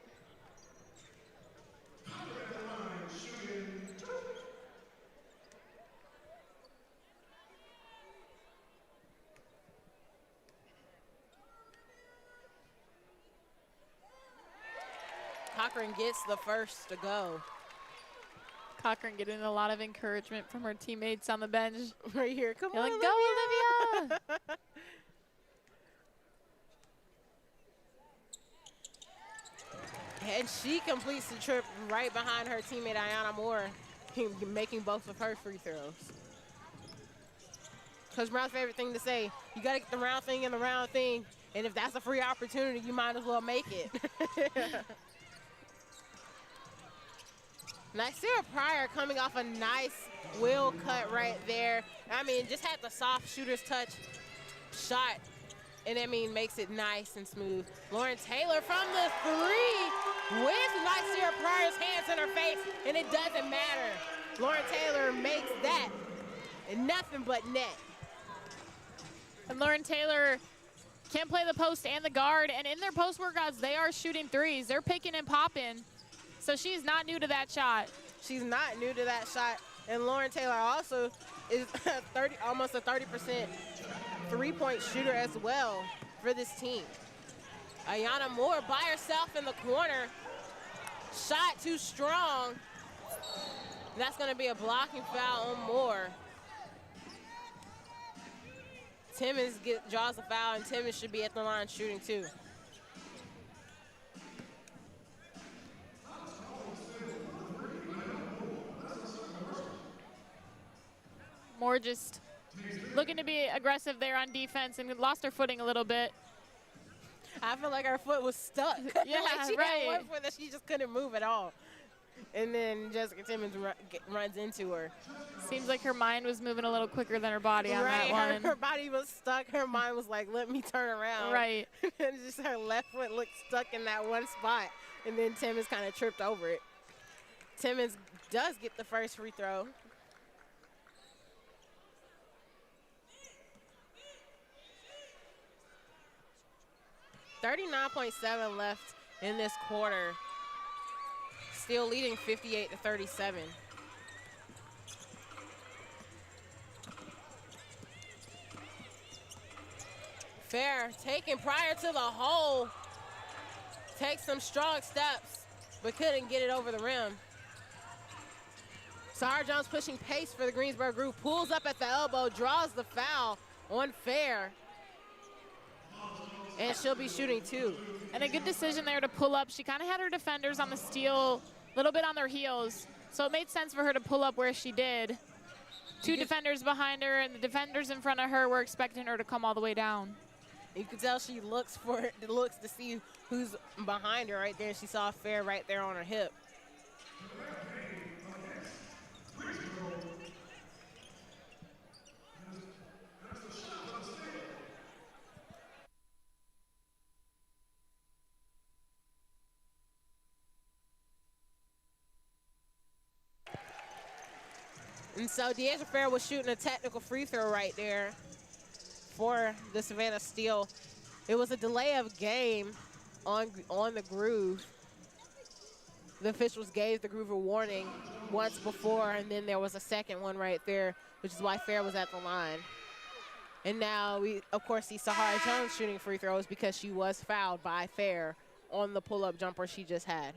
Cochran gets the first to go. Cochran getting a lot of encouragement from her teammates on the bench. Right here, come on, like, go, Olivia! And she completes the trip right behind her teammate Ayana Moore, making both of her free throws. Coach Brown's favorite thing to say, you got to get the round thing in the round thing, and if that's a free opportunity, you might as well make it. Nicera Pryor coming off a nice wheel cut right there. I mean, just had the soft shooter's touch shot, and I mean, makes it nice and smooth. Lauren Taylor from the 3 with Nicera Pryor's hands in her face, and it doesn't matter. Lauren Taylor makes that, and nothing but net. And Lauren Taylor can play the post and the guard, and in their post workouts, they are shooting threes. They're picking and popping. So she's not new to that shot. She's not new to that shot. And Lauren Taylor also is almost a 30% three-point shooter as well for this team. Ayana Moore by herself in the corner. Shot too strong. That's going to be a blocking foul on Moore. Timmons draws a foul, and Timmons should be at the line shooting too. Moore just looking to be aggressive there on defense and lost her footing a little bit. I feel like her foot was stuck. Yeah, like she right. had one foot that she just couldn't move at all. And then Jessica Timmons runs into her. Seems like her mind was moving a little quicker than her body on that Right, one. her body was stuck. Her mind was like, let me turn around. Right. And just her left foot looked stuck in that one spot. And then Timmons kind of tripped over it. Timmons does get the first free throw. .39.7 left in this quarter. Still leading 58-37. Fair taken prior to the hole. Takes some strong steps, but couldn't get it over the rim. Sahara Jones pushing pace for the Greensboro Groove. Pulls up at the elbow, draws the foul on Fair. And she'll be shooting two. And a good decision there to pull up. She kind of had her defenders on the steal, a little bit on their heels. So it made sense for her to pull up where she did. Two defenders behind her, and the defenders in front of her were expecting her to come all the way down. You can tell she looks to see who's behind her right there. She saw Fair right there on her hip. And so Deasia Fair was shooting a technical free throw right there for the Savannah Steel. It was a delay of game on the Groove. The officials gave the Groove a warning once before, and then there was a second one right there, which is why Fair was at the line. And now we, of course, see Sahara Jones shooting free throws because she was fouled by Fair on the pull-up jumper she just had.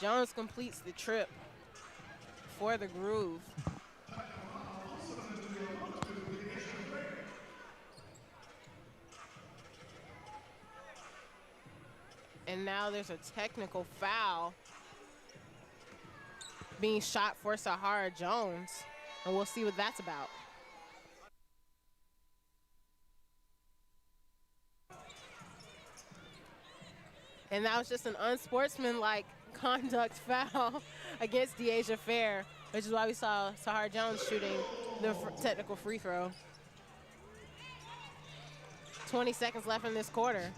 Jones completes the trip for the Groove. And now there's a technical foul being shot for Sahara Jones, and we'll see what that's about. And that was just an unsportsmanlike conduct foul against Deasia Fair, which is why we saw Sahara Jones shooting the technical free throw. 20 seconds left in this quarter.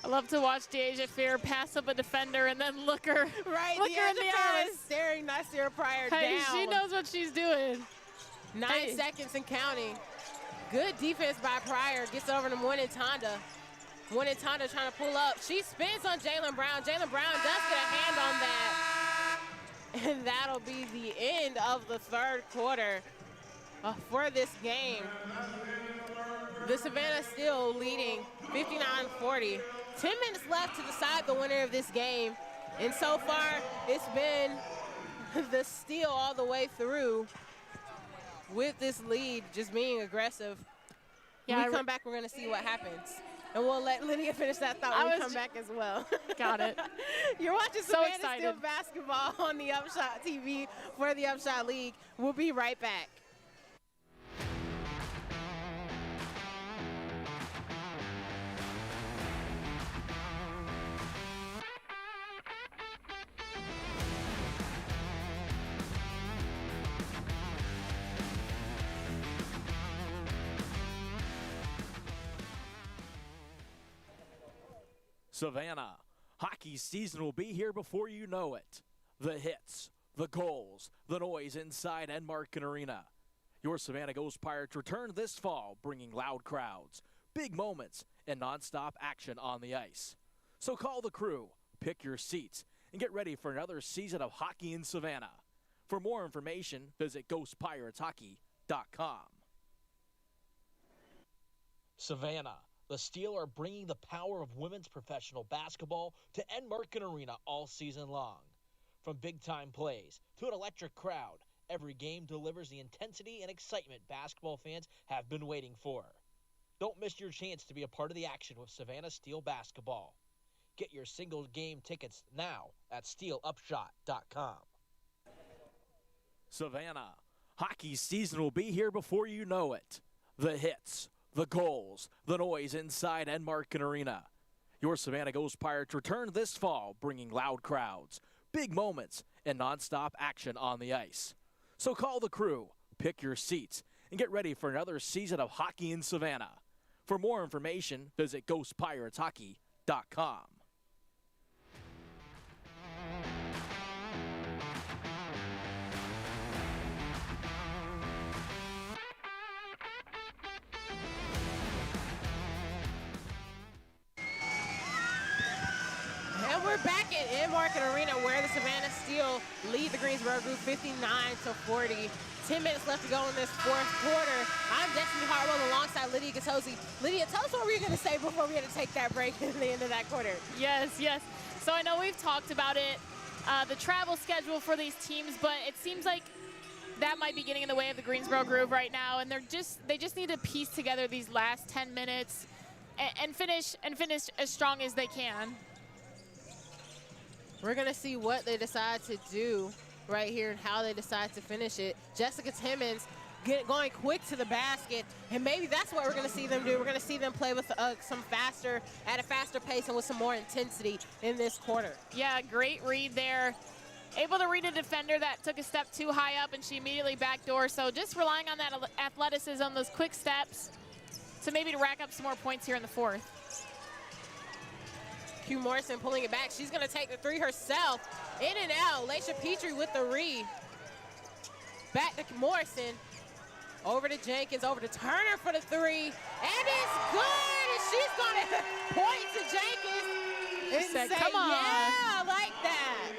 I love to watch Deasia Fair pass up a defender and then look her, right, look her in the Fair eyes. was staring Nasir Pryor Hey, down. she knows what she's doing. 9 seconds and counting. Good defense by Pryor. Gets over to Mwinitanda. Mwinitanda trying to pull up. She spins on Jalen Brown. Jalen Brown does get a hand on that. And that'll be the end of the third quarter for this game. The Savannah Steel leading 59-40. 10 minutes left to decide the winner of this game. And so far, it's been the Steel all the way through with this lead just being aggressive. Yeah, When we come back, we're going to see what happens. And we'll let Lydia finish that thought when we come back as well. Got it. You're watching So Savannah excited. Steel basketball on the UPSHOT TV for the UPSHOT League. We'll be right back. Savannah, hockey season will be here before you know it. The hits, the goals, the noise inside Enmarket Arena. Your Savannah Ghost Pirates return this fall, bringing loud crowds, big moments, and nonstop action on the ice. So call the crew, pick your seats, and get ready for another season of hockey in Savannah. For more information, visit ghostpirateshockey.com. Savannah, the Steel are bringing the power of women's professional basketball to Enmarket Arena all season long. From big-time plays to an electric crowd, every game delivers the intensity and excitement basketball fans have been waiting for. Don't miss your chance to be a part of the action with Savannah Steel basketball. Get your single game tickets now at steelupshot.com. Savannah, hockey season will be here before you know it. The hits, the goals, the noise inside Enmarket Arena. Your Savannah Ghost Pirates return this fall, bringing loud crowds, big moments, and nonstop action on the ice. So call the crew, pick your seats, and get ready for another season of hockey in Savannah. For more information, visit ghostpirateshockey.com. And we're back at Enmarket Arena where the Savannah Steel lead the Greensboro Groove 59-40. 10 minutes left to go in this fourth quarter. I'm Destiny Hartwell alongside Lydia Gattosi. Lydia, tell us what we were going to say before we had to take that break at the end of that quarter. Yes. So I know we've talked about it, the travel schedule for these teams, but it seems like that might be getting in the way of the Greensboro Groove right now, and they just need to piece together these last 10 minutes and finish as strong as they can. We're going to see what they decide to do right here and how they decide to finish it. Jessica Timmons going quick to the basket, and maybe that's what we're going to see them do. We're going to see them play with at a faster pace and with some more intensity in this quarter. Yeah, great read there. Able to read a defender that took a step too high up, and she immediately backdoor. So just relying on that athleticism, those quick steps, to maybe rack up some more points here in the fourth. Q Morrison pulling it back. She's going to take the three herself. In and out. Laisha Petrie with the read. Back to Morrison. Over to Jenkins. Over to Turner for the three. And it's good. And she's going to point to Jenkins and say, come on. Yeah, I like that.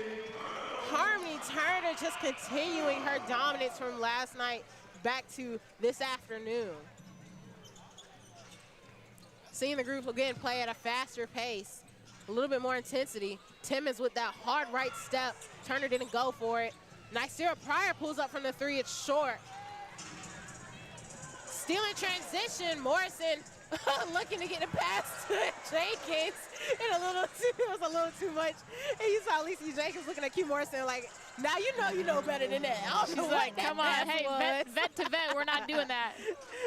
Harmony Turner just continuing her dominance from last night back to this afternoon. Seeing the group again play at a faster pace. A little bit more intensity. Timmons with that hard right step. Turner didn't go for it. Nicera Pryor pulls up from the three. It's short. Steal in transition. Morrison looking to get a pass to Jenkins. It was a little too much. And you saw Lisa Jenkins looking at Q Morrison like, now you know better than that. She's like, come on, hey, vet to vet, we're not doing that.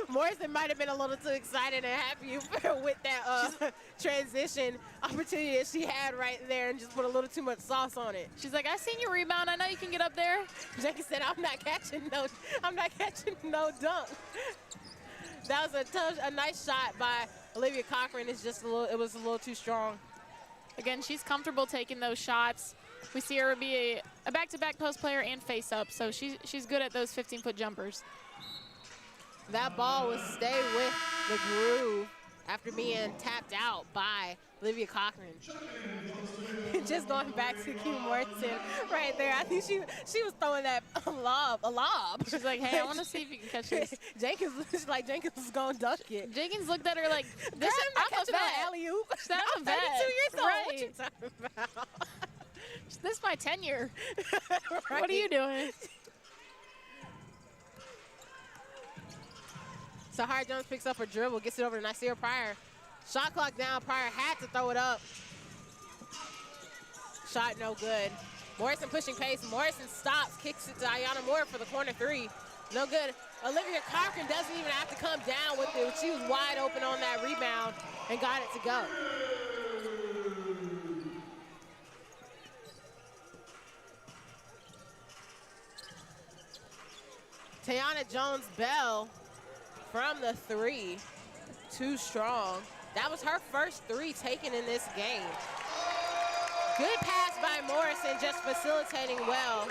Morrison might have been a little too excited and happy with that transition opportunity that she had right there and just put a little too much sauce on it. She's like, I seen you rebound. I know you can get up there. Jenkins said, I'm not catching no dunk. That was a nice shot by Olivia Cochran. It was a little too strong. Again, she's comfortable taking those shots. We see her be a back-to-back post player and face-up, so she's good at those 15-foot jumpers. That ball will stay with the Groove after being tapped out by Olivia Cochran. Just going back to Q Morrison right there. I think she was throwing that a lob. She's like, hey, I want to see if you can catch this. Jenkins was going to dunk it. Jenkins looked at her like, this I'm a vet. Alley-oop. I'm a vet. 32 years old. Right. What you talking about? This is my tenure. Right. What are you doing? Sahara Jones picks up a dribble, gets it over to Nicera Pryor. Shot clock down. Pryor had to throw it up. Shot no good. Morrison pushing pace. Morrison stops, kicks it to Ayana Moore for the corner three. No good. Olivia Cochran doesn't even have to come down with it. She was wide open on that rebound and got it to go. Tayana Jones-Bell from the three, too strong. That was her first three taken in this game. Good pass by Morrison, just facilitating well.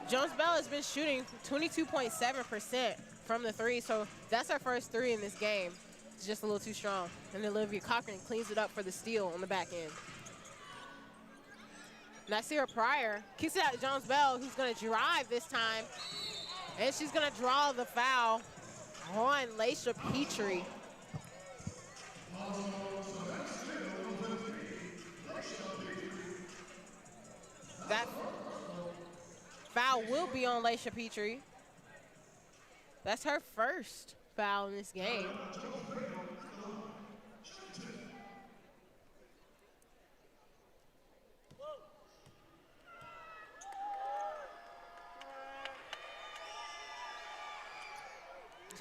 Jones-Bell has been shooting 22.7% from the three, so that's her first three in this game. It's just a little too strong. And Olivia Cochran cleans it up for the steal on the back end. Nicera Pryor kicks it out to Jones-Bell, who's going to drive this time. And she's going to draw the foul on Laisha Petrie. That foul will be on Laisha Petrie. That's her first foul in this game.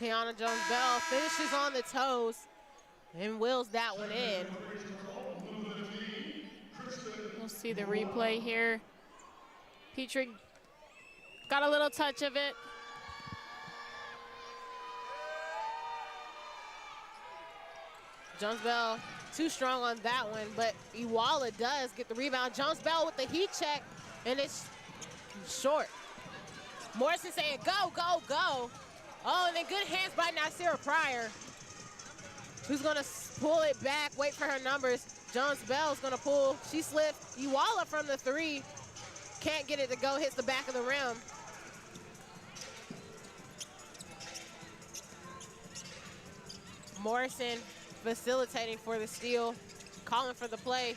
Tiana Jones-Bell finishes on the toes and wills that one in. We'll see the replay here. Petrie got a little touch of it. Jones-Bell too strong on that one, but Iwala does get the rebound. Jones-Bell with the heat check, and it's short. Morrison saying, go, go, go. Oh, and then good hands by Nasira Pryor, who's gonna pull it back, wait for her numbers. Jones-Bell's gonna pull, she slipped. Iwala from the three, can't get it to go, hits the back of the rim. Morrison facilitating for the steal, calling for the play.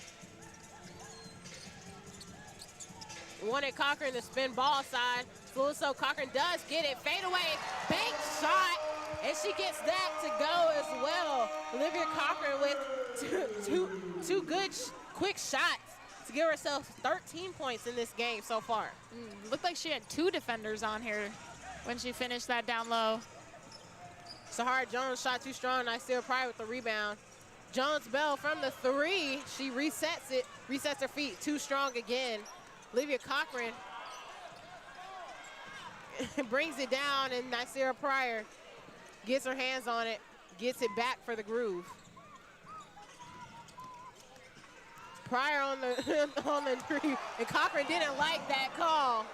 Wanted Cochran to spin ball side. So Cochran does get it, fade away, bank shot, and she gets that to go as well. Olivia Cochran with two good quick shots to give herself 13 points in this game so far. Looked like she had 2 defenders on here when she finished that down low. Sahara Jones shot too strong. Nasira Pryor with the rebound. Jones-Bell from the three. She resets it, resets her feet. Too strong again. Olivia Cochran brings it down, and Nasira Pryor gets her hands on it, gets it back for the Groove. Pryor on the on the three, and Cochran didn't like that call,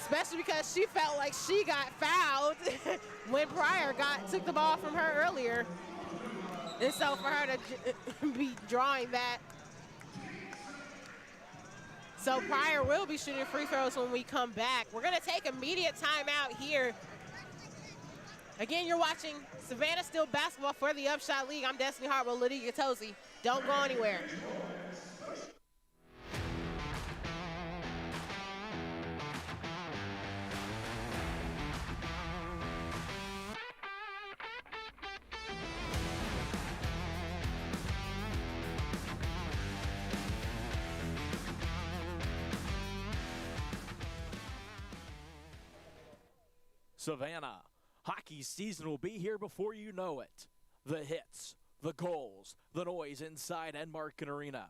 especially because she felt like she got fouled when Pryor took the ball from her earlier. And so for her to be drawing that. So Pryor will be shooting free throws when we come back. We're gonna take immediate timeout here. Again, you're watching Savannah Steel basketball for the UPSHOT League. I'm Destiny Hartwell, Lydia Gattosi. Don't go anywhere. Savannah, hockey season will be here before you know it. The hits, the goals, the noise inside Enmarket Arena.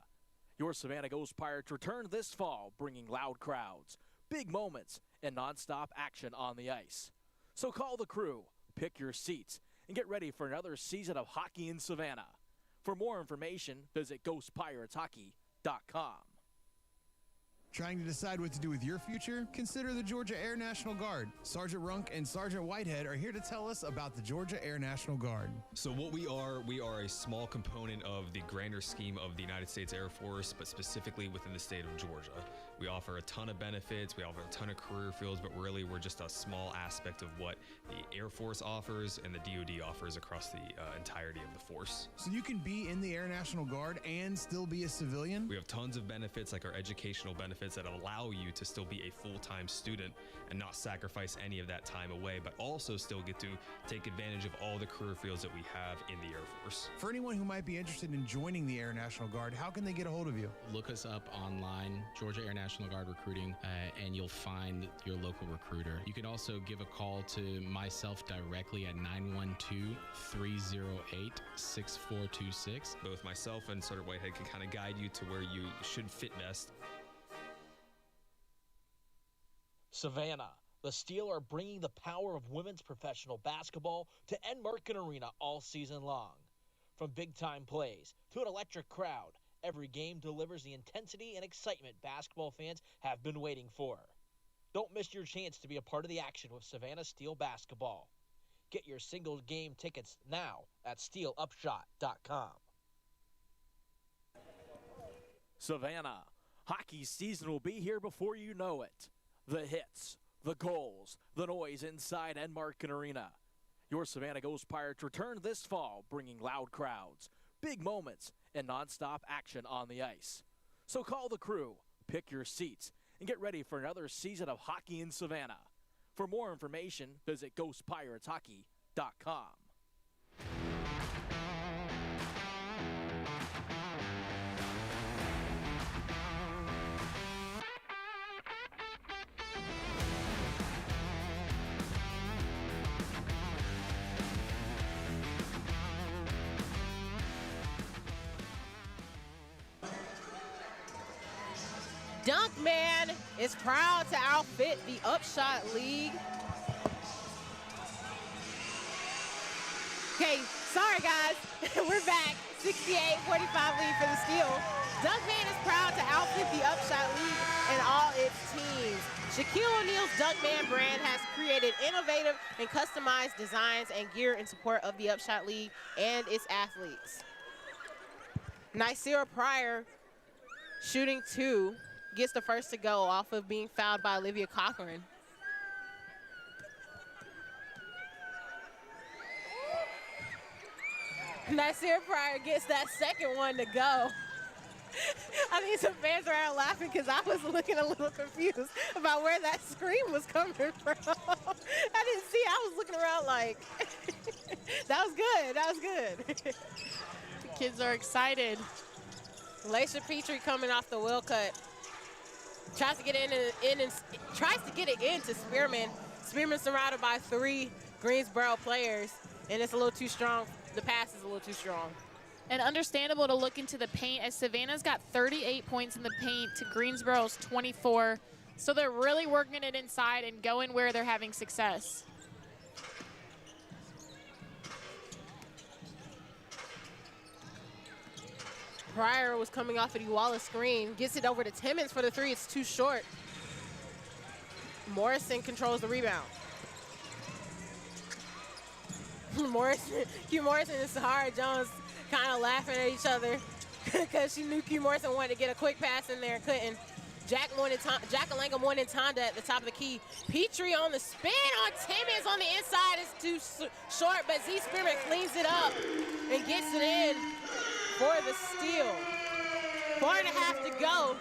Your Savannah Ghost Pirates return this fall, bringing loud crowds, big moments, and nonstop action on the ice. So call the crew, pick your seats, and get ready for another season of hockey in Savannah. For more information, visit ghostpirateshockey.com. Trying to decide what to do with your future? Consider the Georgia Air National Guard. Sergeant Runk and Sergeant Whitehead are here to tell us about the Georgia Air National Guard. So what we are a small component of the grander scheme of the United States Air Force, but specifically within the state of Georgia. We offer a ton of benefits, we offer a ton of career fields, but really we're just a small aspect of what the Air Force offers and the DoD offers across the entirety of the force. So you can be in the Air National Guard and still be a civilian? We have tons of benefits, like our educational benefits that allow you to still be a full-time student and not sacrifice any of that time away, but also still get to take advantage of all the career fields that we have in the Air Force. For anyone who might be interested in joining the Air National Guard, how can they get a hold of you? Look us up online, Georgia Air National Guard Recruiting, and you'll find your local recruiter. You can also give a call to myself directly at 912-308-6426. Both myself and Sergeant Whitehead can kind of guide you to where you should fit best. Savannah, the Steel are bringing the power of women's professional basketball to Enmarket Arena all season long. From big-time plays to an electric crowd, every game delivers the intensity and excitement basketball fans have been waiting for. Don't miss your chance to be a part of the action with Savannah Steel basketball. Get your single game tickets now at steelupshot.com. Savannah, hockey season will be here before you know it. The hits, the goals, the noise inside Enmarket Arena. Your Savannah Ghost Pirates return this fall, bringing loud crowds, big moments, and nonstop action on the ice. So call the crew, pick your seats and get ready for another season of hockey in Savannah. For more information, visit ghostpirateshockey.com. Dunkman is proud to outfit the UPSHOT League. Okay, sorry guys, we're back. 68-45 lead for the Steel. Dunkman is proud to outfit the UPSHOT League and all its teams. Shaquille O'Neal's Dunkman brand has created innovative and customized designs and gear in support of the UPSHOT League and its athletes. Nicera Pryor, shooting 2, gets the first to go off of being fouled by Olivia Cochran. Nicera Pryor gets that second one to go. I think some fans are out laughing because I was looking a little confused about where that scream was coming from. I didn't see, I was looking around like, that was good, that was good. The kids are excited. Laisha Petrie coming off the wheel cut. Tries to get tries to get it into Spearman. Spearman surrounded by 3 Greensboro players, and it's a little too strong. The pass is a little too strong. And understandable to look into the paint, as Savannah's got 38 points in the paint to Greensboro's 24. So they're really working it inside and going where they're having success. Pryor was coming off of the Wallace screen, gets it over to Timmons for the 3. It's too short. Morrison controls the rebound. Q Morrison and Sahara Jones kind of laughing at each other because she knew Q Morrison wanted to get a quick pass in there and couldn't. Jack Alanga wanted Tonda at the top of the key. Petrie on the spin on Timmons on the inside is too short, but Z Spearman cleans it up and gets it in for the Steel. 4.5 to go.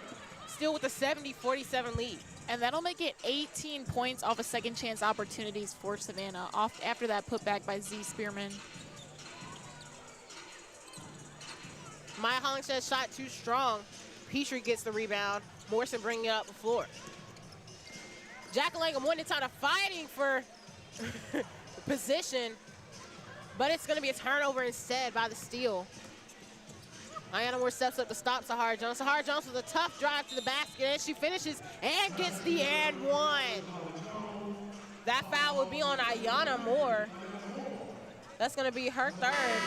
Steel with a 70-47 lead. And that'll make it 18 points off of second chance opportunities for Savannah after that putback by Z Spearman. Maya Hollingshead shot too strong. Petrie gets the rebound. Morrison bringing it up the floor. Jack Langham wanted time fighting for position, but it's going to be a turnover instead by the Steel. Ayanna Moore steps up to stop Sahara Jones. Sahara Jones with a tough drive to the basket, and she finishes and gets the and one. That foul would be on Ayanna Moore. That's going to be her 3rd.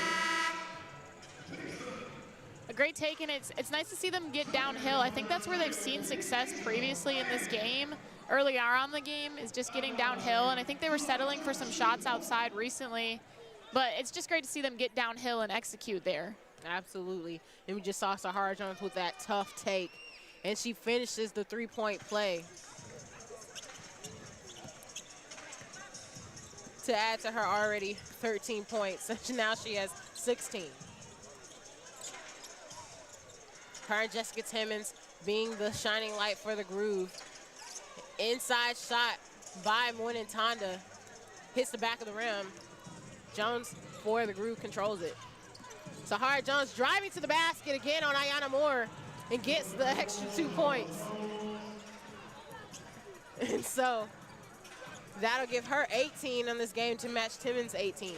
A great take, and it's nice to see them get downhill. I think that's where they've seen success previously in this game. Earlier on in the game is just getting downhill, and I think they were settling for some shots outside recently. But it's just great to see them get downhill and execute there. Absolutely. And we just saw Sahara Jones with that tough take. And she finishes the 3-point play to add to her already 13 points. Now she has 16. Her and Jessica Timmons being the shining light for the Groove. Inside shot by Moynin Tonda. Hits the back of the rim. Jones for the Groove controls it. Sahara Jones driving to the basket again on Ayanna Moore and gets the extra 2 points. And so that'll give her 18 on this game to match Timmons' 18.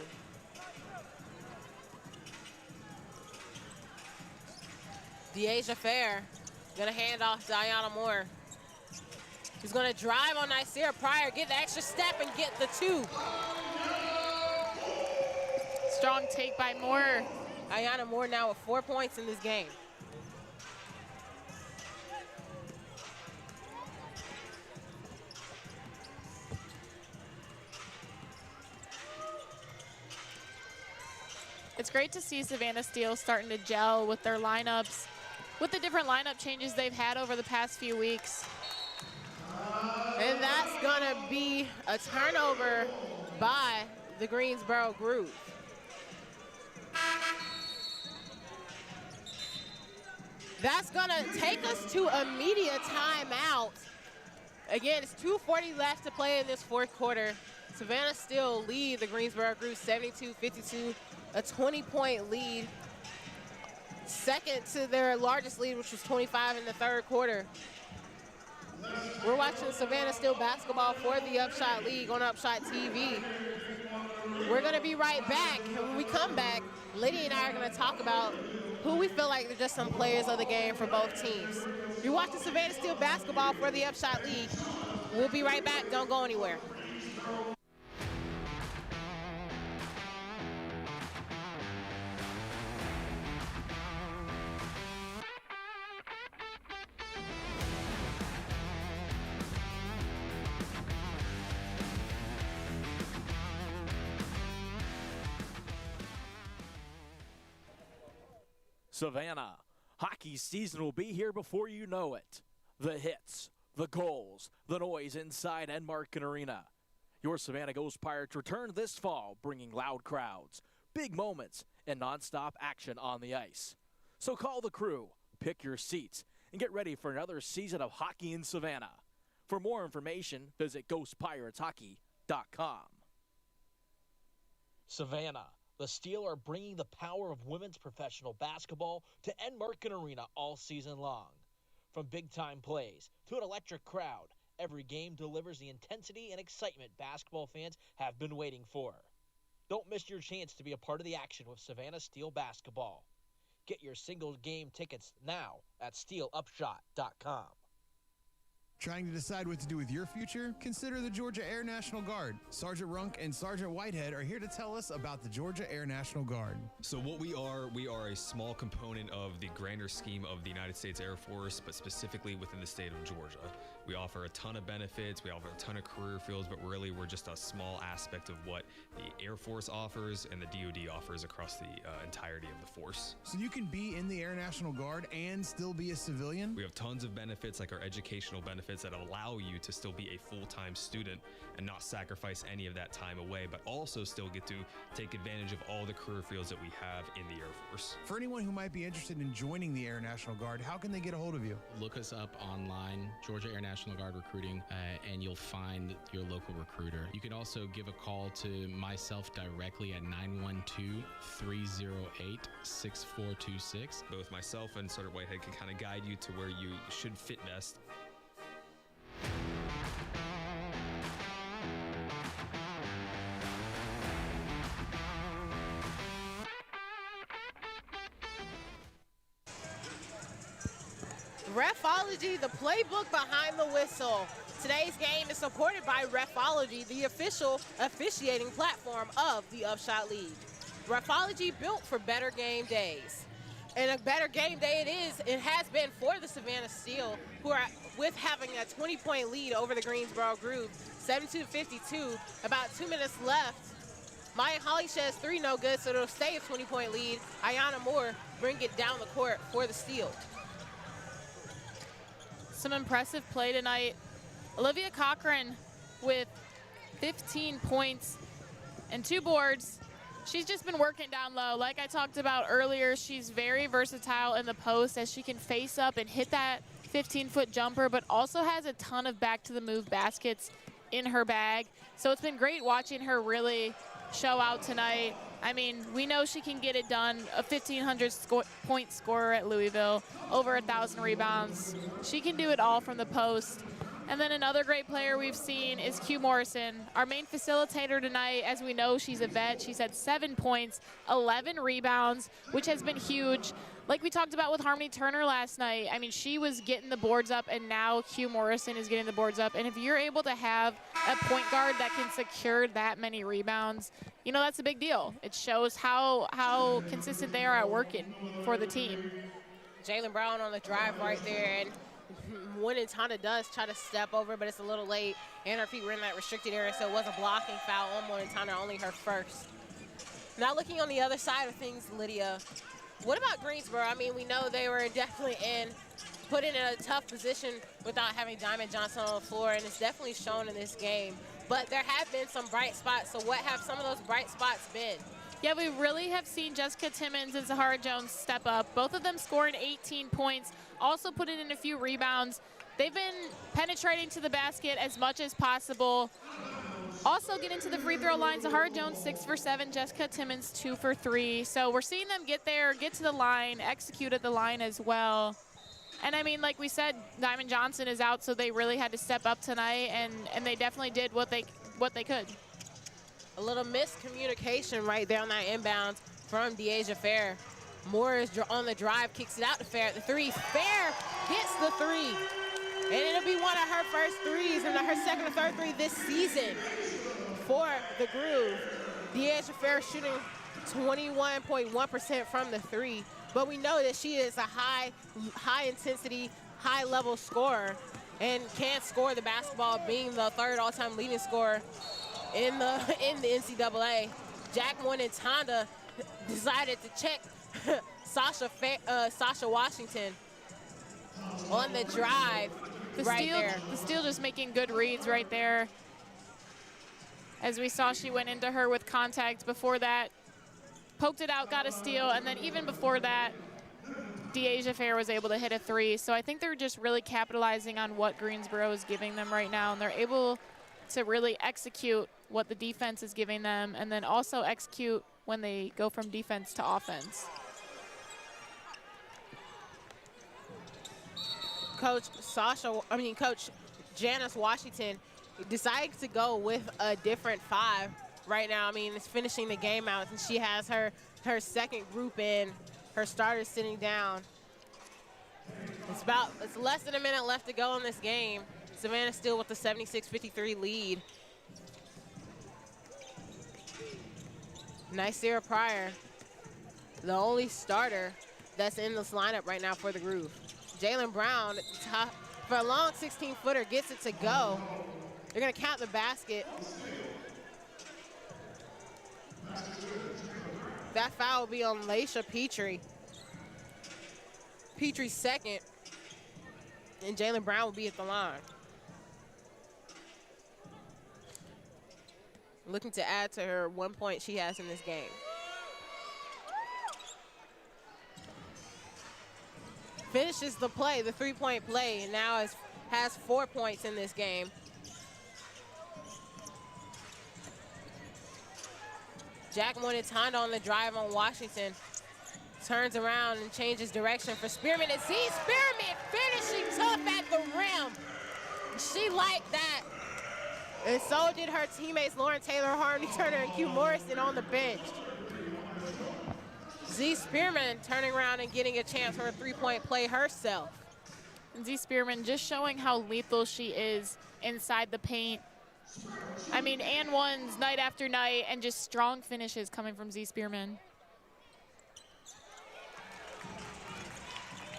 Deasia Fair gonna hand off to Ayanna Moore. He's gonna drive on Nicera Pryor, get the extra step and get the 2. Strong take by Moore. Ayanna Moore now with 4 points in this game. It's great to see Savannah Steel starting to gel with their lineups, with the different lineup changes they've had over the past few weeks. And that's gonna be a turnover by the Greensboro Groove. That's going to take us to a media timeout. Again, it's 2:40 left to play in this fourth quarter. Savannah Steel lead the Greensboro Groove 72-52, a 20-point lead. Second to their largest lead, which was 25 in the third quarter. We're watching Savannah Steel basketball for the UPSHOT League on UPSHOT TV. We're going to be right back. And when we come back, Lydia and I are going to talk about who we feel like are just some players of the game for both teams. You're watching Savannah Steel basketball for the UPSHOT League. We'll be right back. Don't go anywhere. Savannah, hockey season will be here before you know it. The hits, the goals, the noise inside Enmarket Arena. Your Savannah Ghost Pirates return this fall, bringing loud crowds, big moments, and nonstop action on the ice. So call the crew, pick your seats, and get ready for another season of hockey in Savannah. For more information, visit ghostpirateshockey.com. Savannah, the Steel are bringing the power of women's professional basketball to Enmarket Arena all season long. From big-time plays to an electric crowd, every game delivers the intensity and excitement basketball fans have been waiting for. Don't miss your chance to be a part of the action with Savannah Steel basketball. Get your single game tickets now at steelupshot.com. Trying to decide what to do with your future? Consider the Georgia Air National Guard. Sergeant Runk and Sergeant Whitehead are here to tell us about the Georgia Air National Guard. So what we are a small component of the grander scheme of the United States Air Force, but specifically within the state of Georgia. We offer a ton of benefits, we offer a ton of career fields, but really we're just a small aspect of what the Air Force offers and the DoD offers across the entirety of the force. So you can be in the Air National Guard and still be a civilian? We have tons of benefits, like our educational benefits that allow you to still be a full-time student and not sacrifice any of that time away, but also still get to take advantage of all the career fields that we have in the Air Force. For anyone who might be interested in joining the Air National Guard, how can they get a hold of you? Look us up online, Georgia Air National Guard Recruiting, and you'll find your local recruiter. You can also give a call to myself directly at 912-308-6426. Both myself and Sergeant Whitehead can kind of guide you to where you should fit best. Refology, the playbook behind the whistle. Today's game is supported by Refology, the official officiating platform of the UPSHOT League. Refology built for better game days. And a better game day it has been for the Savannah Steel, who are with having a 20-point lead over the Greensboro Groove, 72-52, about 2 minutes left. Maya Hollyshed's three no good, so it'll stay a 20-point lead. Ayana Moore bring it down the court for the Steel. Some impressive play tonight. Olivia Cochran with 15 points and 2 boards. She's just been working down low. Like I talked about earlier, she's very versatile in the post as she can face up and hit that 15-foot jumper, but also has a ton of back-to-the-move baskets in her bag. So it's been great watching her really show out tonight. I mean, we know she can get it done. A 1,500-point scorer at Louisville, over 1,000 rebounds. She can do it all from the post. And then another great player we've seen is Q Morrison, our main facilitator tonight. As we know, she's a vet. She's had 7 points, 11 rebounds, which has been huge. Like we talked about with Harmony Turner last night, I mean, she was getting the boards up, and now Q Morrison is getting the boards up. And if you're able to have a point guard that can secure that many rebounds, you know, that's a big deal. It shows how consistent they are at working for the team. Jalen Brown on the drive right there, and when Tana does try to step over, but it's a little late, and her feet were in that restricted area, so it was a blocking foul on Montana, only her first. Now looking on the other side of things, Lydia, what about Greensboro? I mean, we know they were definitely put in a tough position without having Diamond Johnson on the floor, and it's definitely shown in this game. But there have been some bright spots, so what have some of those bright spots been? Yeah, we really have seen Jessica Timmons and Zahara Jones step up. Both of them scored 18 points, also put in a few rebounds. They've been penetrating to the basket as much as possible. Also getting to the free throw line, Zahara Jones 6 for 7, Jessica Timmons 2 for 3. So we're seeing them get there, get to the line, execute at the line as well. And I mean, like we said, Diamond Johnson is out, so they really had to step up tonight, and they definitely did what they could. A little miscommunication right there on that inbounds from Deasia Fair. Moore is on the drive, kicks it out to Fair at the three. Fair gets the three. And it'll be one of her first threes and her second or third three this season for the Groove. Deasia Fair shooting 21.1% from the three. But we know that she is a high intensity, high level scorer and can score the basketball, being the third all-time leading scorer in the NCAA. Jacqueline and Tonda decided to check Sasha Washington on the drive there. The Steel just making good reads right there. As we saw, she went into her with contact. Before that, poked it out, got a steal, and then even before that, Deasia Fair was able to hit a three. So I think they're just really capitalizing on what Greensboro is giving them right now, and they're able to really execute what the defense is giving them, and then also execute when they go from defense to offense. Coach Janice Washington decided to go with a different five right now. I mean, it's finishing the game out, and she has her second group in, her starters sitting down. It's less than a minute left to go in this game. Savannah Steel with the 76-53 lead. Nicera Pryor, the only starter that's in this lineup right now for the Groove. Jalen Brown, for a long 16-footer, gets it to go. They're going to count the basket. That foul will be on Laisha Petrie. Petrie's second, and Jalen Brown will be at the line. Looking to add to her 1 point she has in this game. Finishes the play, the three-point play, and now has 4 points in this game. Jacqueline Tonda on the drive on Washington. Turns around and changes direction for Spearman. And see Spearman finishing tough at the rim. She liked that. And so did her teammates Lauren Taylor, Harmony Turner, and Q Morrison on the bench. Z Spearman turning around and getting a chance for a three-point play herself. And Z Spearman just showing how lethal she is inside the paint. I mean, and ones night after night, and just strong finishes coming from Z Spearman.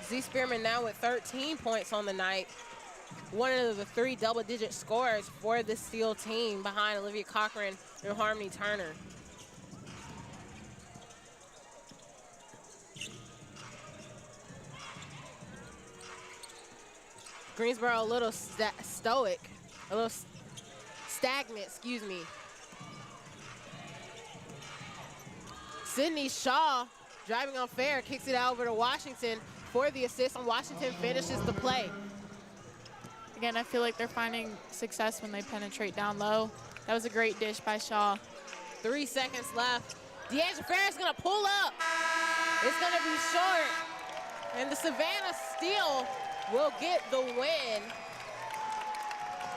Z Spearman now with 13 points on the night. One of the 3 double-digit scorers for the Steel team behind Olivia Cochran and Harmony Turner. Greensboro a little stoic, a little stagnant, excuse me. Sydney Shaw driving on Fair, kicks it out over to Washington for the assist, and Washington finishes the play. Again, I feel like they're finding success when they penetrate down low. That was a great dish by Shaw. 3 seconds left. Deasia Fair is going to pull up. It's going to be short. And the Savannah Steel will get the win.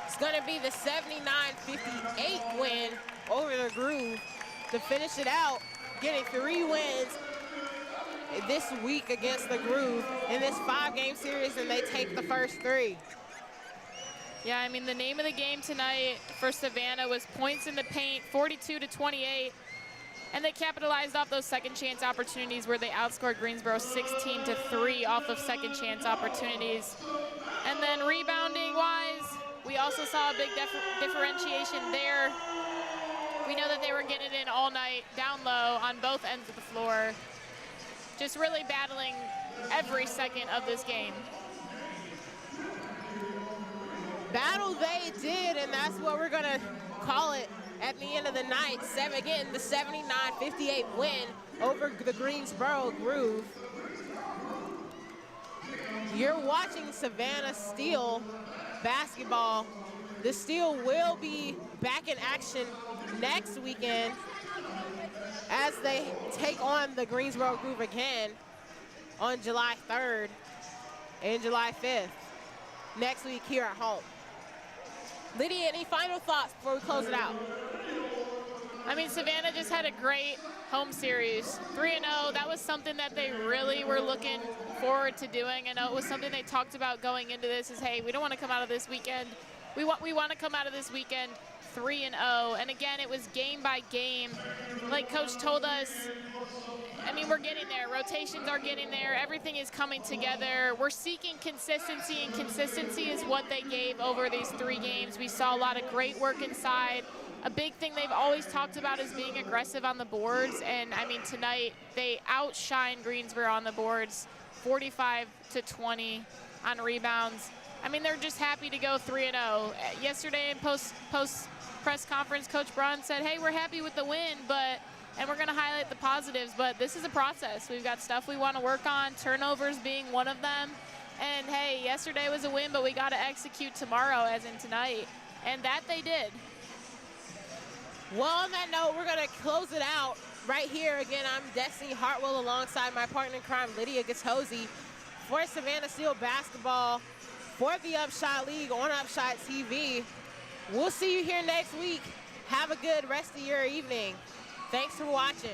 It's going to be the 79-58 win over the Groove to finish it out, getting 3 wins this week against the Groove in this 5-game series, and they take the first 3. Yeah, I mean, the name of the game tonight for Savannah was points in the paint, 42-28. And they capitalized off those second chance opportunities where they outscored Greensboro 16-3 off of second chance opportunities. And then rebounding-wise, we also saw a big differentiation there. We know that they were getting it in all night, down low on both ends of the floor. Just really battling every second of this game. Battle they did, and that's what we're going to call it at the end of the night. Again, the 79-58 win over the Greensboro Groove. You're watching Savannah Steel basketball. The Steel will be back in action next weekend as they take on the Greensboro Groove again on July 3rd and July 5th next week here at home. Lydia, any final thoughts before we close it out? I mean, Savannah just had a great home series. 3-0, that was something that they really were looking forward to doing. I know it was something they talked about going into this is, hey, we don't want to come out of this weekend. We want to come out of this weekend 3-0. And again, it was game by game. Like Coach told us, I mean, we're getting there. Rotations are getting there. Everything is coming together. We're seeking consistency, and consistency is what they gave over these 3 games. We saw a lot of great work inside. A big thing they've always talked about is being aggressive on the boards. And, I mean, tonight they outshined Greensboro on the boards, 45-20 on rebounds. I mean, they're just happy to go 3-0. Yesterday in post press conference, Coach Braun said, hey, we're happy with the win, and we're going to highlight the positives, but this is a process. We've got stuff we want to work on, turnovers being one of them. And, hey, yesterday was a win, but we got to execute tomorrow, as in tonight. And that they did. Well, on that note, we're going to close it out right here. Again, I'm Destiny Hartwell alongside my partner in crime, Lydia Gattosi, for Savannah Steel basketball for the UPSHOT League on UPSHOT TV. We'll see you here next week. Have a good rest of your evening. Thanks for watching.